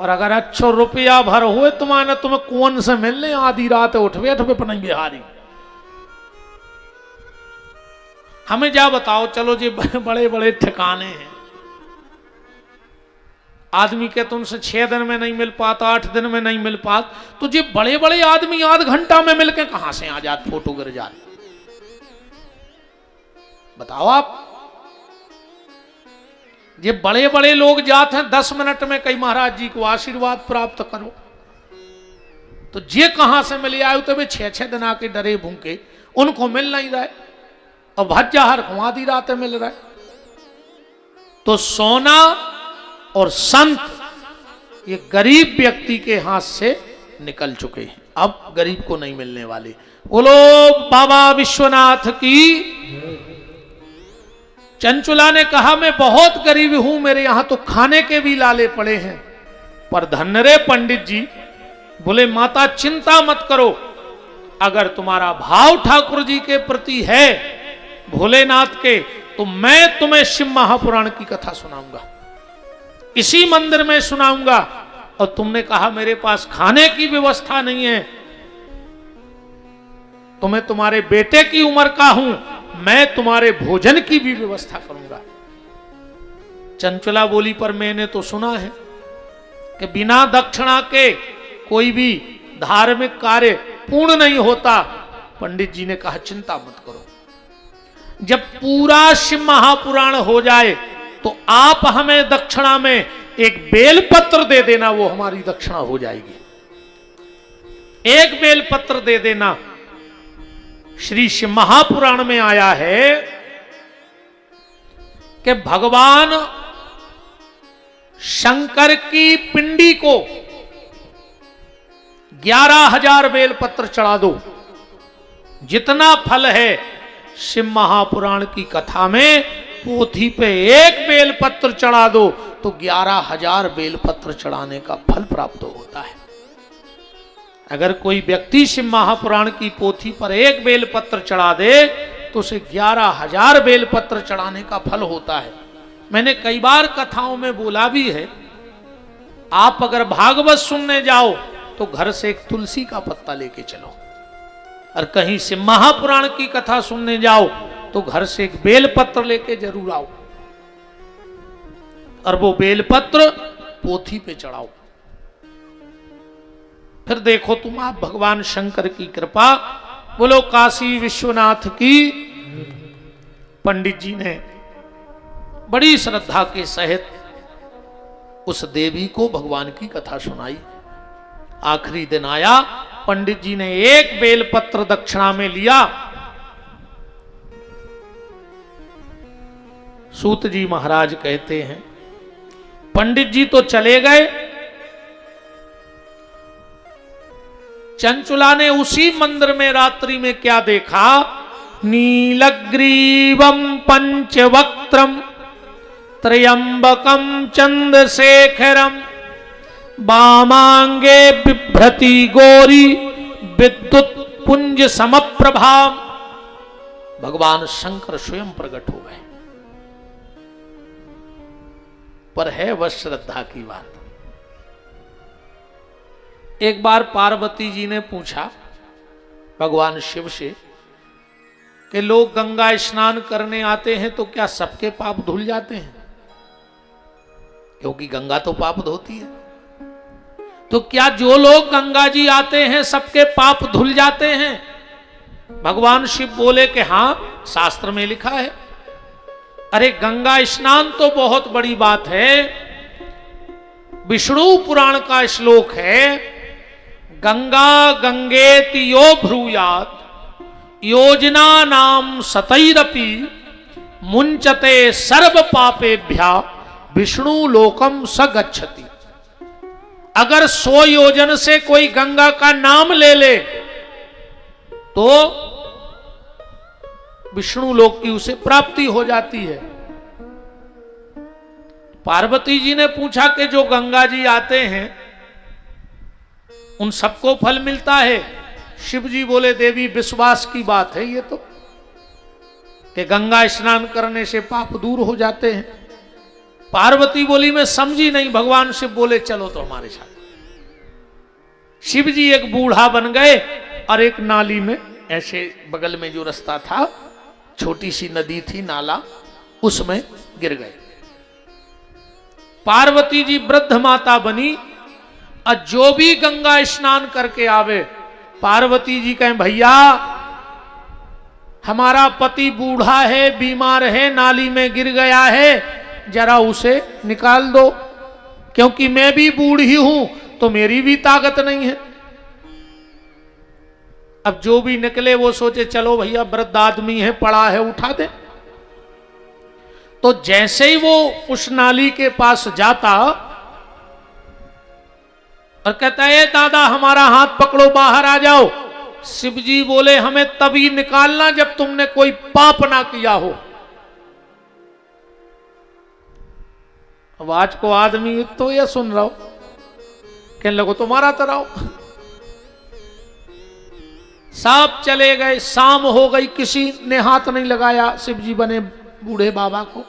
और अगर अच्छो रुपया भर हुए तुम्हारे, तुम्हें कौन से मिलने आधी रात उठवे पर नहीं बिहारी। हमें जा बताओ, चलो जी बड़े बड़े ठिकाने हैं, आदमी के तुमसे 6 दिन में नहीं मिल पाता, 8 दिन में नहीं मिल पाता, तो जी बड़े बड़े आदमी आध घंटा में मिलके कहां से आ जाते, फोटो गिर जाते? बताओ आप। ये बड़े बड़े लोग जाते हैं 10 मिनट में, कई महाराज जी को आशीर्वाद प्राप्त करो, तो ये कहां से मिले आए? तो वे 6-6 दिन आके डरे भूखे, उनको मिल नहीं रहा है, और भज्जा हर आधी रात मिल रहा है। तो सोना और संत ये गरीब व्यक्ति के हाथ से निकल चुके हैं, अब गरीब को नहीं मिलने वाले। बोलो बाबा विश्वनाथ की। चंचुला ने कहा मैं बहुत गरीब हूं, मेरे यहां तो खाने के भी लाले पड़े हैं। पर धन्य रे पंडित जी, बोले माता चिंता मत करो, अगर तुम्हारा भाव ठाकुर जी के प्रति है, भोलेनाथ के, तो मैं तुम्हें शिव महापुराण की कथा सुनाऊंगा, इसी मंदिर में सुनाऊंगा। और तुमने कहा मेरे पास खाने की व्यवस्था नहीं है, तो मैं तुम्हारे बेटे की उम्र का हूं, मैं तुम्हारे भोजन की भी व्यवस्था करूंगा। चंचला बोली पर मैंने तो सुना है कि बिना दक्षिणा के कोई भी धार्मिक कार्य पूर्ण नहीं होता, पंडित जी ने कहा चिंता मत करो, जब पूरा शिव महापुराण हो जाए तो आप हमें दक्षिणा में एक बेलपत्र दे देना, वो हमारी दक्षिणा हो जाएगी। एक बेलपत्र दे देना। श्री शिव महापुराण में आया है कि भगवान शंकर की पिंडी को 11,000 बेलपत्र चढ़ा दो। जितना फल है शिव महापुराण की कथा में, पोथी पे एक बेलपत्र चढ़ा दो तो 11,000 बेलपत्र चढ़ाने का फल प्राप्त होता है। अगर कोई व्यक्ति शिव महापुराण की पोथी पर एक बेलपत्र चढ़ा दे तो उसे 11,000 बेलपत्र चढ़ाने का फल होता है। मैंने कई बार कथाओं में बोला भी है, आप अगर भागवत सुनने जाओ तो घर से एक तुलसी का पत्ता लेके चलो, और कहीं से महापुराण की कथा सुनने जाओ तो घर से एक बेलपत्र लेके जरूर आओ, और वो बेलपत्र पोथी पे चढ़ाओ। फिर देखो तुम आप भगवान शंकर की कृपा। बोलो काशी विश्वनाथ की। पंडित जी ने बड़ी श्रद्धा के सहित उस देवी को भगवान की कथा सुनाई। आखिरी दिन आया, पंडित जी ने एक बेलपत्र दक्षिणा में लिया। सूत जी महाराज कहते हैं पंडित जी तो चले गए, चंचुला ने उसी मंदिर में रात्रि में क्या देखा? नीलग्रीवम पंचवक्त्रम त्रयंबकम चंद्रशेखरम वामांगे बिभ्रति गौरी विद्युत पुंज समप्रभा। भगवान शंकर स्वयं प्रकट हो गए। पर है वह श्रद्धा की बात। एक बार पार्वती जी ने पूछा भगवान शिव से कि लोग गंगा स्नान करने आते हैं तो क्या सबके पाप धुल जाते हैं? क्योंकि गंगा तो पाप धोती है। तो क्या जो लोग गंगा जी आते हैं सबके पाप धुल जाते हैं? भगवान शिव बोले कि हां, शास्त्र में लिखा है। अरे गंगा स्नान तो बहुत बड़ी बात है। विष्णु पुराण का श्लोक है, गंगा गंगेति यो ब्रूयात् योजना नाम सतैरपि मुंचते सर्व पापेभ्या विष्णु लोकम स गच्छति। अगर 100 योजन से कोई गंगा का नाम ले ले तो विष्णु लोक की उसे प्राप्ति हो जाती है। पार्वती जी ने पूछा कि जो गंगा जी आते हैं उन सबको फल मिलता है? शिव जी बोले देवी विश्वास की बात है ये तो, कि गंगा स्नान करने से पाप दूर हो जाते हैं। पार्वती बोली मैं समझी नहीं। भगवान शिव बोले चलो तो हमारे साथ। शिव जी एक बूढ़ा बन गए और एक नाली में, ऐसे बगल में जो रास्ता था, छोटी सी नदी थी, नाला, उसमें गिर गए। पार्वती जी वृद्ध माता बनी और जो भी गंगा स्नान करके आवे, पार्वती जी कहें भैया हमारा पति बूढ़ा है, बीमार है, नाली में गिर गया है, जरा उसे निकाल दो, क्योंकि मैं भी बूढ़ी हूं तो मेरी भी ताकत नहीं है। अब जो भी निकले वो सोचे चलो भैया वृद्ध आदमी है, पड़ा है, उठा दे। तो जैसे ही वो उस नाली के पास जाता और कहता है दादा हमारा हाथ पकड़ो, बाहर आ जाओ, शिव जी बोले हमें तभी निकालना जब तुमने कोई पाप ना किया हो। आवाज को आदमी तो ये सुन रहा हो, कहने लगो तुम्हारा तरह। सब चले गए, शाम हो गई, किसी ने हाथ नहीं लगाया शिव जी बने बूढ़े बाबा को।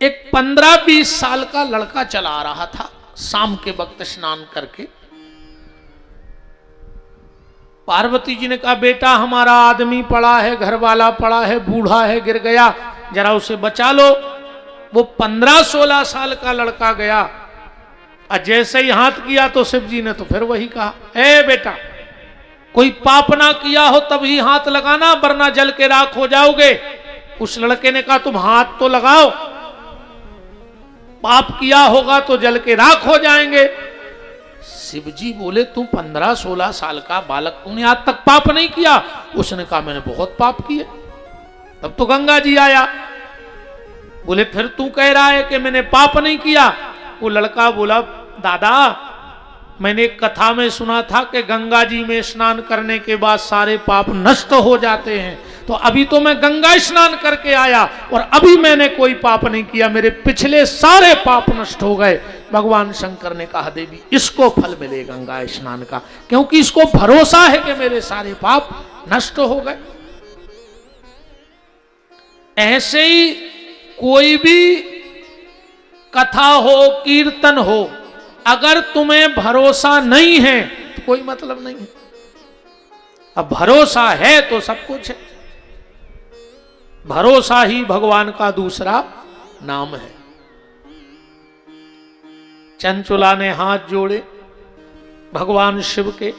एक 15-20 साल का लड़का चला आ रहा था, शाम के वक्त स्नान करके। पार्वती जी ने कहा बेटा हमारा आदमी पड़ा है, घर वाला पड़ा है, बूढ़ा है, गिर गया, जरा उसे बचा लो। वो 15-16 साल का लड़का गया और जैसे ही हाथ किया तो शिव जी ने तो फिर वही कहा, ए बेटा कोई पाप ना किया हो तभी हाथ लगाना, वरना जल के राख हो जाओगे। उस लड़के ने कहा तुम हाथ तो लगाओ, पाप किया होगा तो जल के राख हो जाएंगे। शिवजी बोले तुम 15-16 साल का बालक, तुमने आज तक पाप नहीं किया? उसने कहा मैंने बहुत पाप किए। तब तो गंगा जी आया, बोले फिर तू कह रहा है कि मैंने पाप नहीं किया? वो लड़का बोला दादा मैंने एक कथा में सुना था कि गंगा जी में स्नान करने के बाद सारे पाप नष्ट हो जाते हैं, तो अभी तो मैं गंगा स्नान करके आया और अभी मैंने कोई पाप नहीं किया, मेरे पिछले सारे पाप नष्ट हो गए। भगवान शंकर ने कहा देवी इसको फल मिले गंगा स्नान का, क्योंकि इसको भरोसा है कि मेरे सारे पाप नष्ट हो गए। ऐसे ही कोई भी कथा हो, कीर्तन हो, अगर तुम्हें भरोसा नहीं है तो कोई मतलब नहीं है। अब भरोसा है तो सब कुछ है। भरोसा ही भगवान का दूसरा नाम है। चंचुला ने हाथ जोड़े भगवान शिव के,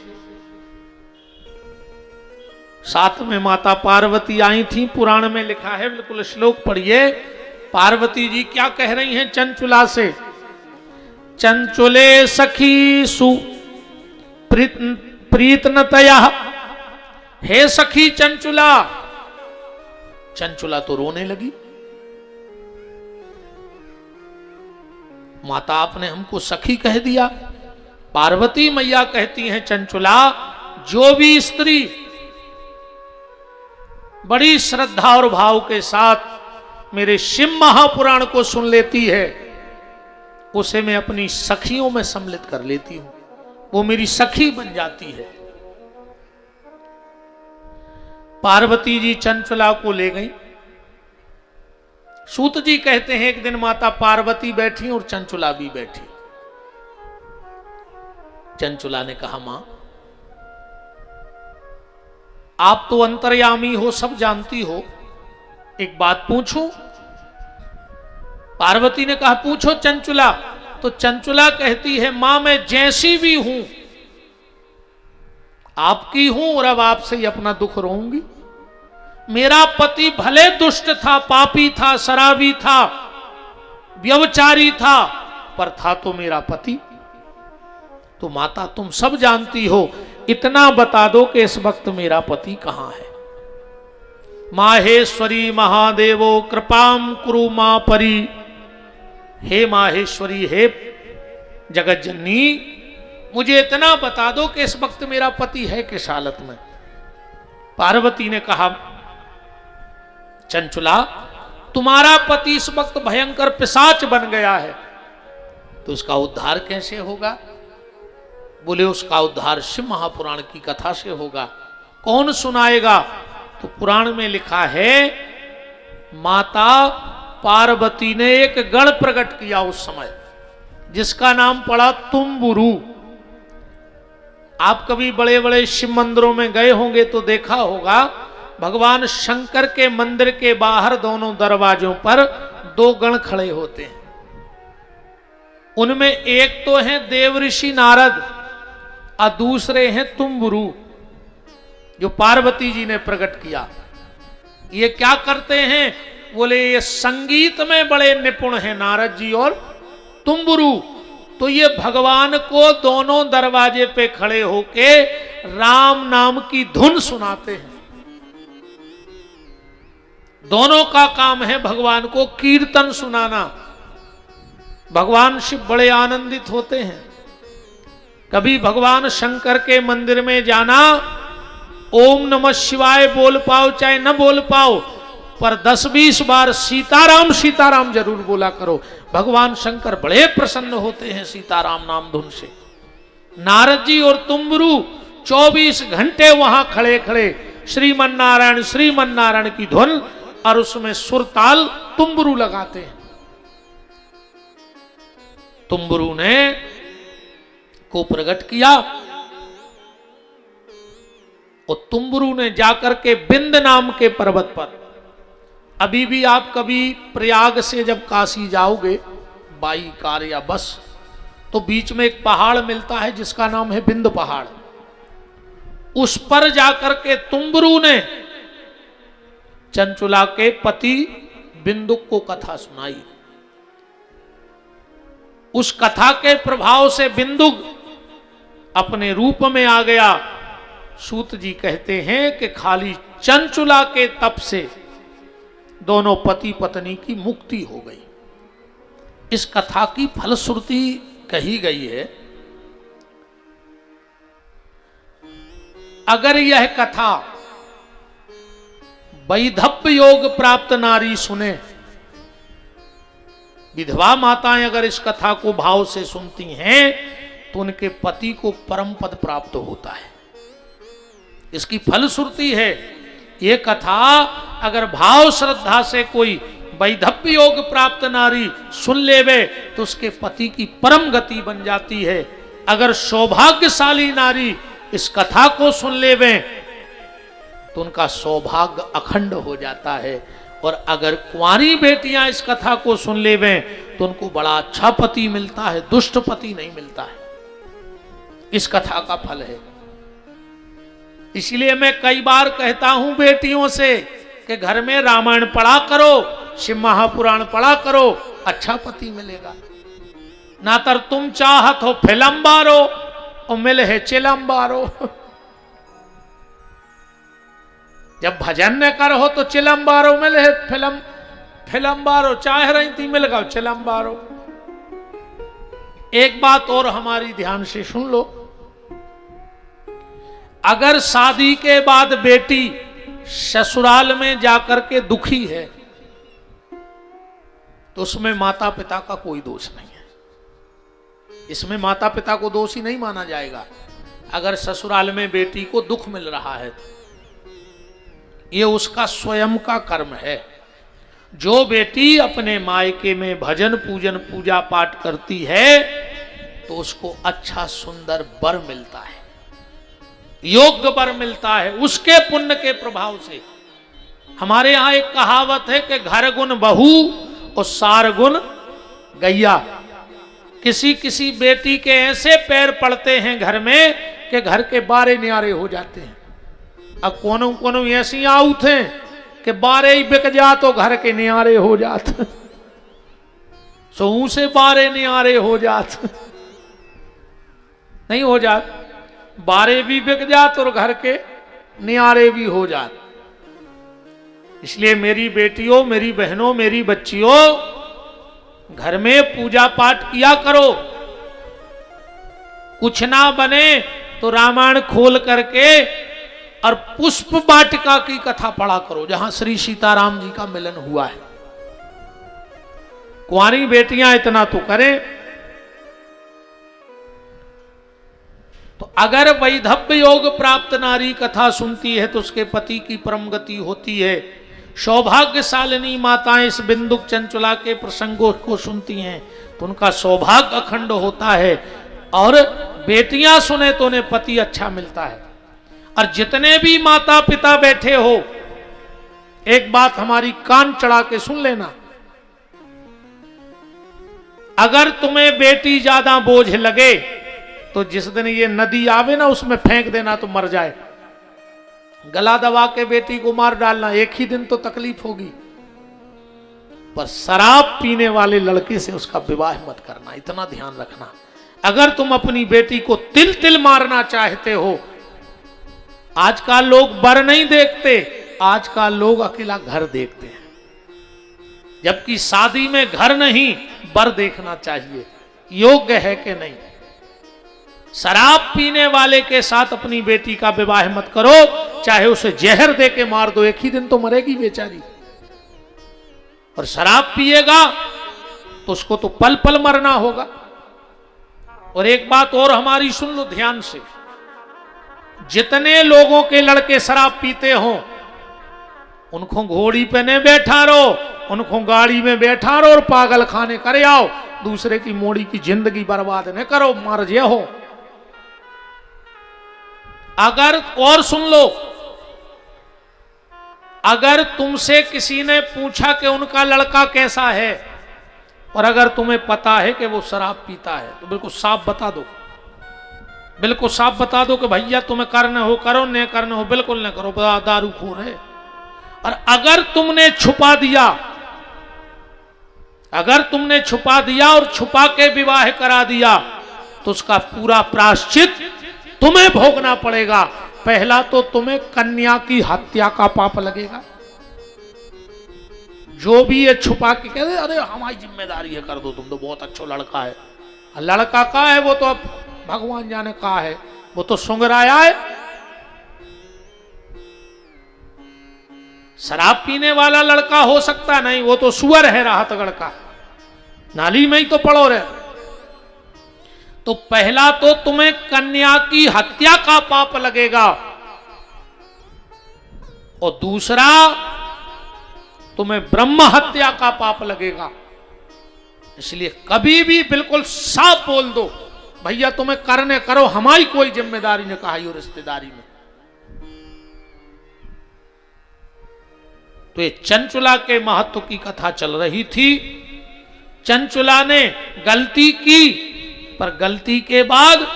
साथ में माता पार्वती आई थी। पुराण में लिखा है, बिल्कुल श्लोक पढ़िए। पार्वती जी क्या कह रही हैं चंचुला से? चंचुले सखी सु प्रीतनतया, हे सखी चंचुला। चंचुला तो रोने लगी, माता आपने हमको सखी कह दिया। पार्वती मैया कहती हैं चंचुला, जो भी स्त्री बड़ी श्रद्धा और भाव के साथ मेरे शिव महापुराण को सुन लेती है उसे मैं अपनी सखियों में सम्मिलित कर लेती हूं, वो मेरी सखी बन जाती है। पार्वती जी चंचुला को ले गई। सूत जी कहते हैं एक दिन माता पार्वती बैठी और चंचुला भी बैठी। चंचुला ने कहा मां आप तो अंतर्यामी हो, सब जानती हो, एक बात पूछूं? पार्वती ने कहा पूछो चंचुला। तो चंचुला कहती है मां मैं जैसी भी हूं आपकी हूं और अब आपसे ही अपना दुख रोऊंगी। मेरा पति भले दुष्ट था, पापी था, शराबी था, व्यभिचारी था, पर था तो मेरा पति। तो माता तुम सब जानती हो, इतना बता दो कि इस वक्त मेरा पति कहां है। माहेश्वरी महादेवो कृपाम कुरु मां परी। हे माहेश्वरी, हे जगत जननी, मुझे इतना बता दो कि इस वक्त मेरा पति है किस हालत में। पार्वती ने कहा चंचुला तुम्हारा पति इस वक्त भयंकर पिशाच बन गया है, तो उसका उद्धार कैसे होगा? बोले उसका उद्धार शिव महापुराण की कथा से होगा। कौन सुनाएगा? तो पुराण में लिखा है माता पार्वती ने एक गण प्रकट किया उस समय, जिसका नाम पड़ा तुम्बुरु। आप कभी बड़े बड़े शिव मंदिरों में गए होंगे तो देखा होगा, भगवान शंकर के मंदिर के बाहर दोनों दरवाजों पर दो गण खड़े होते हैं। उनमें एक तो है देव ऋषि नारद और दूसरे हैं तुम्बुरु, जो पार्वती जी ने प्रकट किया। ये क्या करते हैं? बोले ये संगीत में बड़े निपुण हैं नारद जी और तुम्बुरु। तो ये भगवान को दोनों दरवाजे पे खड़े होके राम नाम की धुन सुनाते हैं। दोनों का काम है भगवान को कीर्तन सुनाना। भगवान शिव बड़े आनंदित होते हैं। कभी भगवान शंकर के मंदिर में जाना, ओम नमः शिवाय बोल पाओ चाहे न बोल पाओ, पर 10-20 बार सीताराम सीताराम जरूर बोला करो। भगवान शंकर बड़े प्रसन्न होते हैं सीताराम नाम धुन से। नारद जी और तुम्बुरु 24 घंटे वहां खड़े खड़े श्रीमन नारायण की धुन और उसमें सुरताल तुम्बुरु लगाते हैं। तुम्बुरु ने को प्रकट किया और तुम्बुरु ने जाकर के बिंद नाम के पर्वत पर, अभी भी आप कभी प्रयाग से जब काशी जाओगे बाई कार या बस, तो बीच में एक पहाड़ मिलता है जिसका नाम है बिंद पहाड़। उस पर जाकर के तुम्बरू ने चंचुला के पति बिंदुक को कथा सुनाई। उस कथा के प्रभाव से बिंदुक अपने रूप में आ गया। सूत जी कहते हैं कि खाली चंचुला के तप से दोनों पति पत्नी की मुक्ति हो गई। इस कथा की फलश्रुति कही गई है। अगर यह कथा वैधव्य योग प्राप्त नारी सुने, विधवा माताएं अगर इस कथा को भाव से सुनती हैं तो उनके पति को परम पद प्राप्त होता है। इसकी फलश्रुति है। ये कथा अगर भाव श्रद्धा से कोई वैधव्य योग प्राप्त नारी सुन लेवे तो उसके पति की परम गति बन जाती है। अगर सौभाग्यशाली नारी इस कथा को सुन लेवे तो उनका सौभाग्य अखंड हो जाता है। और अगर कुंवारी बेटियां इस कथा को सुन लेवे तो उनको बड़ा अच्छा पति मिलता है, दुष्ट पति नहीं मिलता है। इस कथा का फल है। इसलिए मैं कई बार कहता हूं बेटियों से कि घर में रामायण पढ़ा करो, शिव महापुराण पढ़ा करो, अच्छा पति मिलेगा। ना तर तुम चाहत हो फिल्म बारो और मिले है चिलम बारो। जब भजन न करो तो चिलम बारो, मिले है फिल्म बारो, चाह रही थी मिल गो चिलम बारो। एक बात और हमारी ध्यान से सुन लो। अगर शादी के बाद बेटी ससुराल में जाकर के दुखी है तो उसमें माता पिता का कोई दोष नहीं है। इसमें माता पिता को दोषी नहीं माना जाएगा। अगर ससुराल में बेटी को दुख मिल रहा है ये उसका स्वयं का कर्म है। जो बेटी अपने मायके में भजन पूजन पूजा पाठ करती है तो उसको अच्छा सुंदर वर मिलता है, योग्य वर मिलता है उसके पुण्य के प्रभाव से। हमारे यहां एक कहावत है कि घर गुण बहू और सार गुण गैया। किसी किसी बेटी के ऐसे पैर पड़ते हैं घर में कि घर के बारे न्यारे हो जाते हैं। अब कोनो कोनो ऐसी आउत हैं कि बारे ही बिक जा तो घर के न्यारे हो जाते, सो से बारे न्यारे हो जाते नहीं हो जात, बारे भी बिक जात और घर के न्यारे भी हो जात। इसलिए मेरी बेटियों, मेरी बहनों, मेरी बच्चियों, घर में पूजा पाठ किया करो। कुछ ना बने तो रामायण खोल करके और पुष्प वाटिका की कथा पढ़ा करो जहां श्री सीताराम जी का मिलन हुआ है। कुंवारी बेटियां इतना तो करें। तो अगर वैधव्य योग प्राप्त नारी कथा सुनती है तो उसके पति की परम गति होती है। सौभाग्यशालिनी माताएं इस बिंदुक चंचुला के प्रसंगों को सुनती हैं तो उनका सौभाग्य अखंड होता है। और बेटियां सुने तो उन्हें पति अच्छा मिलता है। और जितने भी माता पिता बैठे हो, एक बात हमारी कान चढ़ा के सुन लेना। अगर तुम्हें बेटी ज्यादा बोझ लगे तो जिस दिन ये नदी आवे ना उसमें फेंक देना तो मर जाए। गला दबा के बेटी को मार डालना, एक ही दिन तो तकलीफ होगी। पर शराब पीने वाले लड़के से उसका विवाह मत करना, इतना ध्यान रखना। अगर तुम अपनी बेटी को तिल तिल मारना चाहते हो, आजकल लोग वर नहीं देखते, आजकल लोग अकेला घर देखते हैं। जबकि शादी में घर नहीं वर देखना चाहिए, योग्य है कि नहीं। शराब पीने वाले के साथ अपनी बेटी का विवाह मत करो, चाहे उसे जहर दे के मार दो, एक ही दिन तो मरेगी बेचारी। और शराब पिएगा तो उसको तो पल पल मरना होगा। और एक बात और हमारी सुन लो ध्यान से। जितने लोगों के लड़के शराब पीते हो उनको घोड़ी पे नहीं बैठा रहो, उनको गाड़ी में बैठा रहो और पागल खाने करे आओ। दूसरे की मोड़ी की जिंदगी बर्बाद न करो, मर जे हो। अगर और सुन लो, अगर तुमसे किसी ने पूछा कि उनका लड़का कैसा है और अगर तुम्हें पता है कि वो शराब पीता है तो बिल्कुल साफ बता दो, बिल्कुल साफ बता दो कि भैया तुम्हें करना हो करो, न करना हो बिल्कुल न करो, दारूखोर है। और अगर तुमने छुपा दिया, अगर तुमने छुपा दिया और छुपा के विवाह करा दिया तो उसका पूरा प्रायश्चित तुम्हें भोगना पड़ेगा। पहला तो तुम्हें कन्या की हत्या का पाप लगेगा। जो भी ये छुपा के कहते अरे हमारी जिम्मेदारी है कर दो, तुम तो बहुत अच्छा लड़का है। लड़का का है वो तो अब भगवान जाने का है, वो तो सुंगराया है। शराब पीने वाला लड़का हो सकता नहीं, वो तो सुअर है राहतगढ़ का, नाली में ही तो पड़ो रहे। तो पहला तो तुम्हें कन्या की हत्या का पाप लगेगा और दूसरा तुम्हें ब्रह्म हत्या का पाप लगेगा। इसलिए कभी भी बिल्कुल साफ बोल दो भैया तुम्हें करने करो, हमारी कोई जिम्मेदारी नहीं कहा और रिश्तेदारी में। तो ये चंचुला के महत्व की कथा चल रही थी। चंचुला ने गलती की, पर गलती के बाद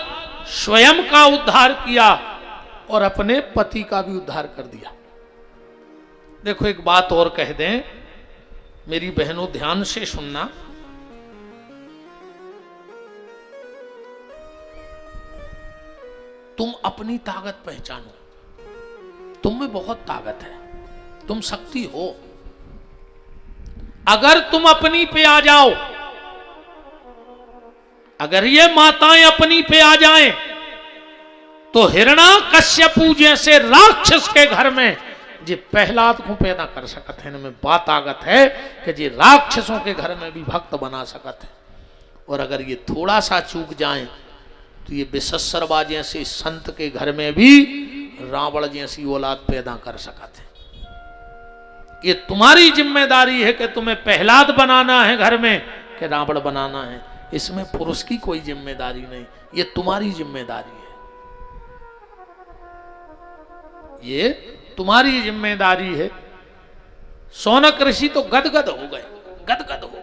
स्वयं का उद्धार किया और अपने पति का भी उद्धार कर दिया। देखो एक बात और कह दें, मेरी बहनों ध्यान से सुनना। तुम अपनी ताकत पहचानो, तुम में बहुत ताकत है, तुम शक्ति हो। अगर तुम अपनी पे आ जाओ, अगर ये माताएं अपनी पे आ जाएं, तो हिरण्यकश्यपु जैसे राक्षस के घर में जी प्रहलाद को पैदा कर सकत है। इनमें बात ताकत है कि जी राक्षसों के घर में भी भक्त बना सकत है। और अगर ये थोड़ा सा चूक जाएं तो ये विशस्सरवा जैसे संत के घर में भी रावण जैसी औलाद पैदा कर सकत है। ये तुम्हारी जिम्मेदारी है कि तुम्हें प्रहलाद बनाना है घर में कि रावण बनाना है। इसमें पुरुष की कोई जिम्मेदारी नहीं, ये तुम्हारी जिम्मेदारी है। ये तुम्हारी जिम्मेदारी है। शौनक ऋषि तो गदगद हो गए, गदगद हो गए।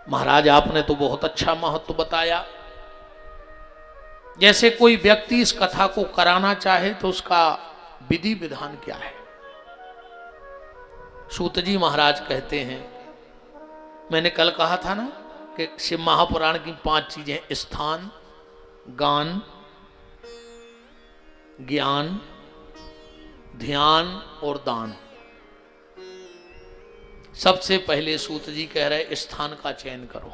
महाराज आपने तो बहुत अच्छा महत्व बताया। जैसे कोई व्यक्ति इस कथा को कराना चाहे तो उसका विधि विधान क्या है। सूत जी महाराज कहते हैं, मैंने कल कहा था ना कि शिव महापुराण की 5 चीजें, स्थान, गान, ज्ञान, ध्यान और दान। सबसे पहले सूत जी कह रहे स्थान का चयन करो,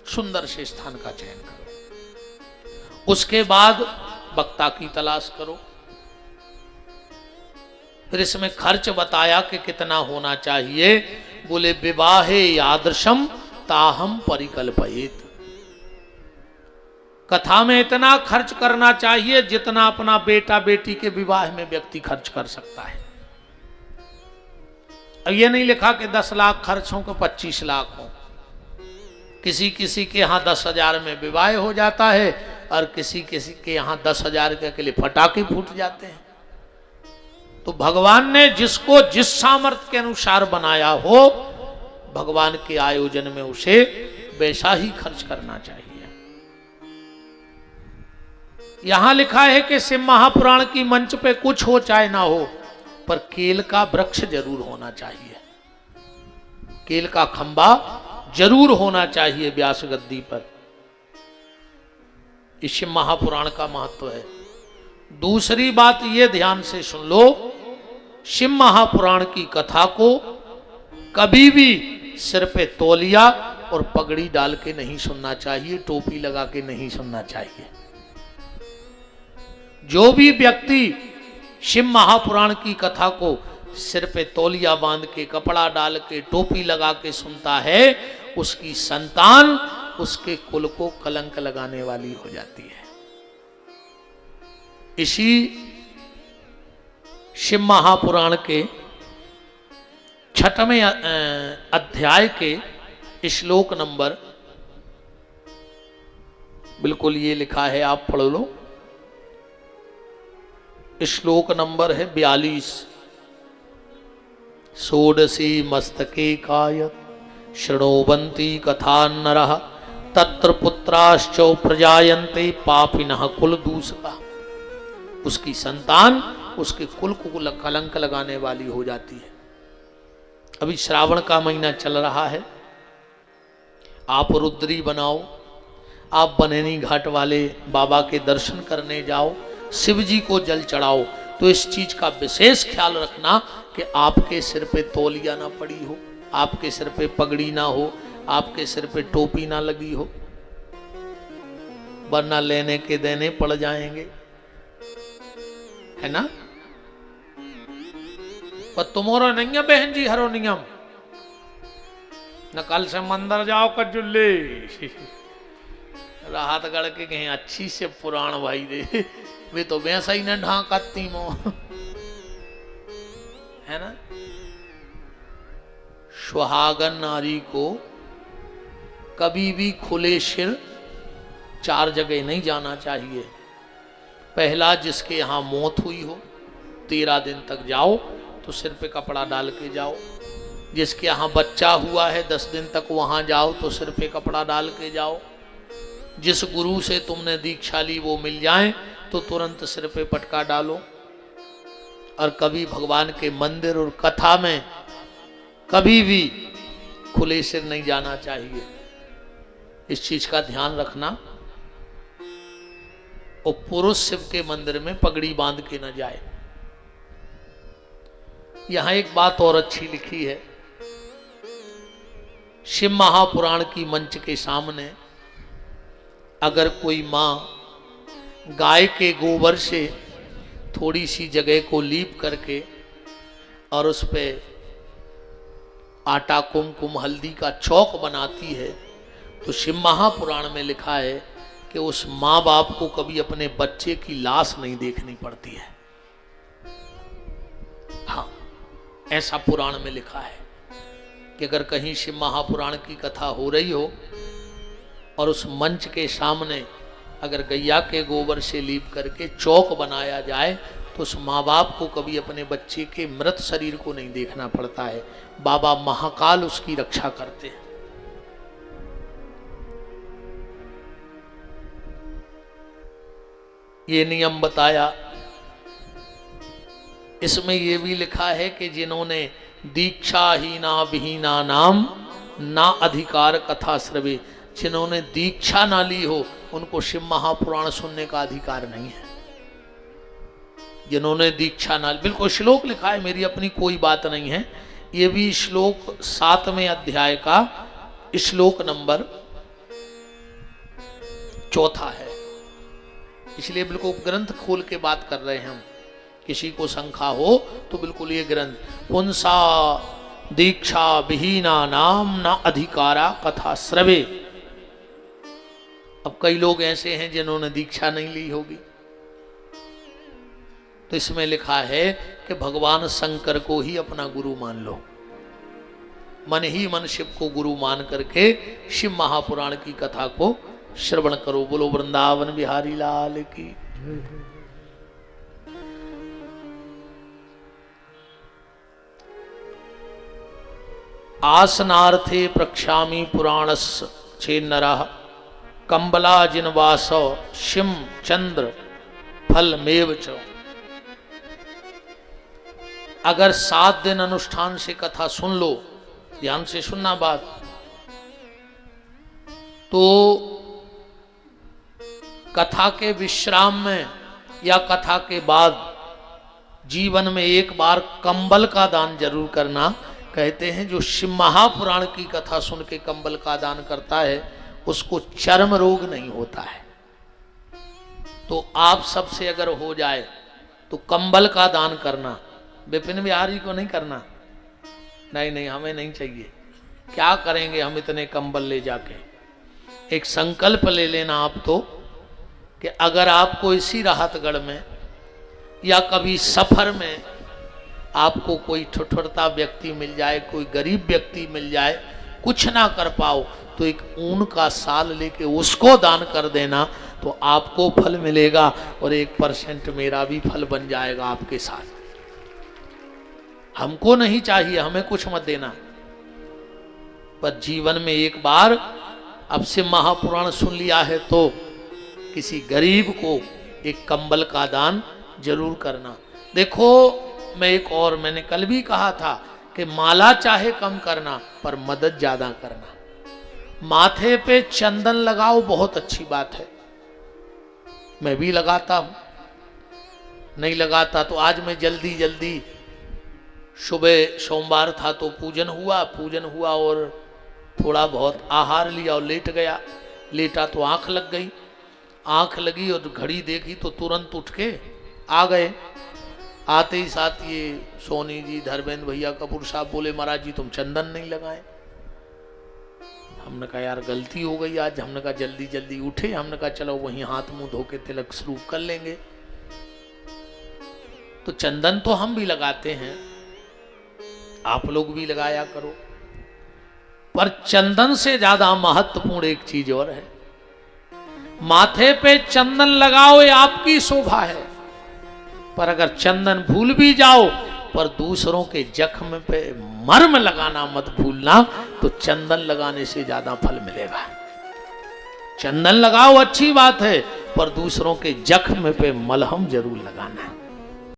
सुंदर से स्थान का चयन करो। उसके बाद वक्ता की तलाश करो। फिर इसमें खर्च बताया कि कितना होना चाहिए। बोले विवाहे यादृशम ताहम परिकल्पयेत। कथा में इतना खर्च करना चाहिए जितना अपना बेटा बेटी के विवाह में व्यक्ति खर्च कर सकता है। अब ये नहीं लिखा कि 10 लाख खर्च हो, 25 लाख हो। किसी किसी के यहाँ 10,000 में विवाह हो जाता है और किसी किसी के यहाँ 10,000 के लिए फटाके फूट जाते हैं। तो भगवान ने जिसको जिस सामर्थ्य के अनुसार बनाया हो, भगवान के आयोजन में उसे वैसा ही खर्च करना चाहिए। यहां लिखा है कि शिव महापुराण की मंच पे कुछ हो चाहे ना हो, पर केल का वृक्ष जरूर होना चाहिए। केल का खंबा जरूर होना चाहिए व्यास गद्दी पर। इस शिव महापुराण का महत्व है। दूसरी बात ये ध्यान से सुन लो, शिव महापुराण की कथा को कभी भी सिर पे तौलिया और पगड़ी डाल के नहीं सुनना चाहिए, टोपी लगा के नहीं सुनना चाहिए। जो भी व्यक्ति शिव महापुराण की कथा को सिर पे तौलिया बांध के, कपड़ा डाल के, टोपी लगा के सुनता है, उसकी संतान उसके कुल को कलंक लगाने वाली हो जाती है। इसी शिव महापुराण के 6वें अध्याय के श्लोक नंबर, बिल्कुल ये लिखा है, आप पढ़ लो। श्लोक नंबर है 42। षोडशी मस्तके कायत शृणोवन्ति कथा नरः तत्र पुत्राश्च प्रजायन्ते पापिनः कुल दूषका, उसकी संतान उसके कुल को कलंक लगाने वाली हो जाती है। अभी श्रावण का महीना चल रहा है, आप रुद्री बनाओ, आप बनेनी घाट वाले बाबा के दर्शन करने जाओ, शिव जी को जल चढ़ाओ, तो इस चीज का विशेष ख्याल रखना कि आपके सिर पे तौलिया ना पड़ी हो, आपके सिर पे पगड़ी ना हो, आपके सिर पे टोपी ना लगी हो, वरना लेने के देने पड़ जाएंगे, है ना। पर तुम्हारा नहीं है बहन जी हरो नियम, न कल से मंदिर जाओ कजुल्ले राहत गढ़ के कहीं अच्छी से पुराण भाई दे, वे तो वैसा ही न ढांकती मो, है ना। सुहागन नारी को कभी भी खुले सिर 4 जगह नहीं जाना चाहिए। पहला, जिसके यहाँ मौत हुई हो 13 दिन तक जाओ तो सिर पे कपड़ा डाल के जाओ। जिसके यहाँ बच्चा हुआ है 10 दिन तक वहाँ जाओ तो सिर पे कपड़ा डाल के जाओ। जिस गुरु से तुमने दीक्षा ली वो मिल जाए तो तुरंत सिर पे पटका डालो। और कभी भगवान के मंदिर और कथा में कभी भी खुले सिर नहीं जाना चाहिए, इस चीज का ध्यान रखना। और पुरुष शिव के मंदिर में पगड़ी बांध के न जाए। यहां एक बात और अच्छी लिखी है, शिव महापुराण की मंच के सामने अगर कोई मां गाय के गोबर से थोड़ी सी जगह को लीप करके और उस पे आटा कुमकुम हल्दी का चौक बनाती है तो शिव महापुराण में लिखा है कि उस माँ बाप को कभी अपने बच्चे की लाश नहीं देखनी पड़ती है। हाँ, ऐसा पुराण में लिखा है कि अगर कहीं शिव महापुराण की कथा हो रही हो और उस मंच के सामने अगर गैया के गोबर से लीप करके चौक बनाया जाए तो उस माँ बाप को कभी अपने बच्चे के मृत शरीर को नहीं देखना पड़ता है। बाबा महाकाल उसकी रक्षा करते हैं। ये नियम बताया। इसमें यह भी लिखा है कि जिन्होंने दीक्षाहीना विहीना नाम ना अधिकार कथा श्रवे, जिन्होंने दीक्षा ना ली हो उनको शिव महापुराण सुनने का अधिकार नहीं है। जिन्होंने दीक्षा ना, बिल्कुल श्लोक लिखा है, मेरी अपनी कोई बात नहीं है। ये भी श्लोक 7वें अध्याय का श्लोक नंबर 4 है, इसलिए बिल्कुल ग्रंथ खोल के बात कर रहे हैं हम। किसी को शंका हो तो बिल्कुल ये ग्रंथ, पुंसा दीक्षा विहीना नाम ना अधिकारा कथा श्रवे। अब कई लोग ऐसे हैं जिन्होंने दीक्षा नहीं ली होगी, तो इसमें लिखा है कि भगवान शंकर को ही अपना गुरु मान लो, मन ही मन शिव को गुरु मान करके शिव महापुराण की कथा को श्रवण करो। बोलो वृंदावन बिहारी लाल की। आसनार्थे प्रक्षामी पुराणस्य चेन्नरः कंबला जिनवास शिम चंद्र फलमेव च। अगर 7 दिन अनुष्ठान से कथा सुन लो, ध्यान से सुनना बात, तो कथा के विश्राम में या कथा के बाद जीवन में एक बार कंबल का दान जरूर करना। कहते हैं जो शिव महापुराण की कथा सुन के कंबल का दान करता है उसको चर्म रोग नहीं होता है। तो आप सबसे अगर हो जाए तो कंबल का दान करना। विपिन बिहारी को नहीं करना, नहीं नहीं, हमें नहीं चाहिए। क्या करेंगे हम इतने कंबल ले जाके। एक संकल्प ले लेना आप तो कि अगर आपको इसी राहतगढ़ में या कभी सफर में आपको कोई ठुठुरता व्यक्ति मिल जाए, कोई गरीब व्यक्ति मिल जाए, कुछ ना कर पाओ, तो एक ऊन का साल लेके उसको दान कर देना, तो आपको फल मिलेगा और 1% मेरा भी फल बन जाएगा आपके साथ। हमको नहीं चाहिए, हमें कुछ मत देना, पर जीवन में एक बार अब से महापुराण सुन लिया है तो किसी गरीब को एक कंबल का दान जरूर करना। देखो मैं एक और, मैंने कल भी कहा था कि माला चाहे कम करना पर मदद ज्यादा करना। माथे पे चंदन लगाओ, बहुत अच्छी बात है, मैं भी लगाता हूं, नहीं लगाता तो आज मैं जल्दी जल्दी, सुबह सोमवार था तो पूजन हुआ और थोड़ा बहुत आहार लिया और लेट गया, लेटा तो आंख लग गई, आंख लगी और घड़ी देखी तो तुरंत उठ के आ गए। आते ही साथ ये सोनी जी, धर्मेंद्र भैया, कपूर साहब बोले महाराज जी तुम चंदन नहीं लगाए। हमने कहा यार गलती हो गई आज, हमने कहा जल्दी जल्दी उठे, हमने कहा चलो वहीं हाथ मुंह धो के तिलक शुरू कर लेंगे। तो चंदन तो हम भी लगाते हैं, आप लोग भी लगाया करो, पर चंदन से ज्यादा महत्वपूर्ण एक चीज और है। माथे पे चंदन लगाओ ये आपकी शोभा है, पर अगर चंदन भूल भी जाओ पर दूसरों के जख्म पे मर्म लगाना मत भूलना, तो चंदन लगाने से ज्यादा फल मिलेगा। चंदन लगाओ अच्छी बात है, पर दूसरों के जख्म पे मलहम जरूर लगाना है।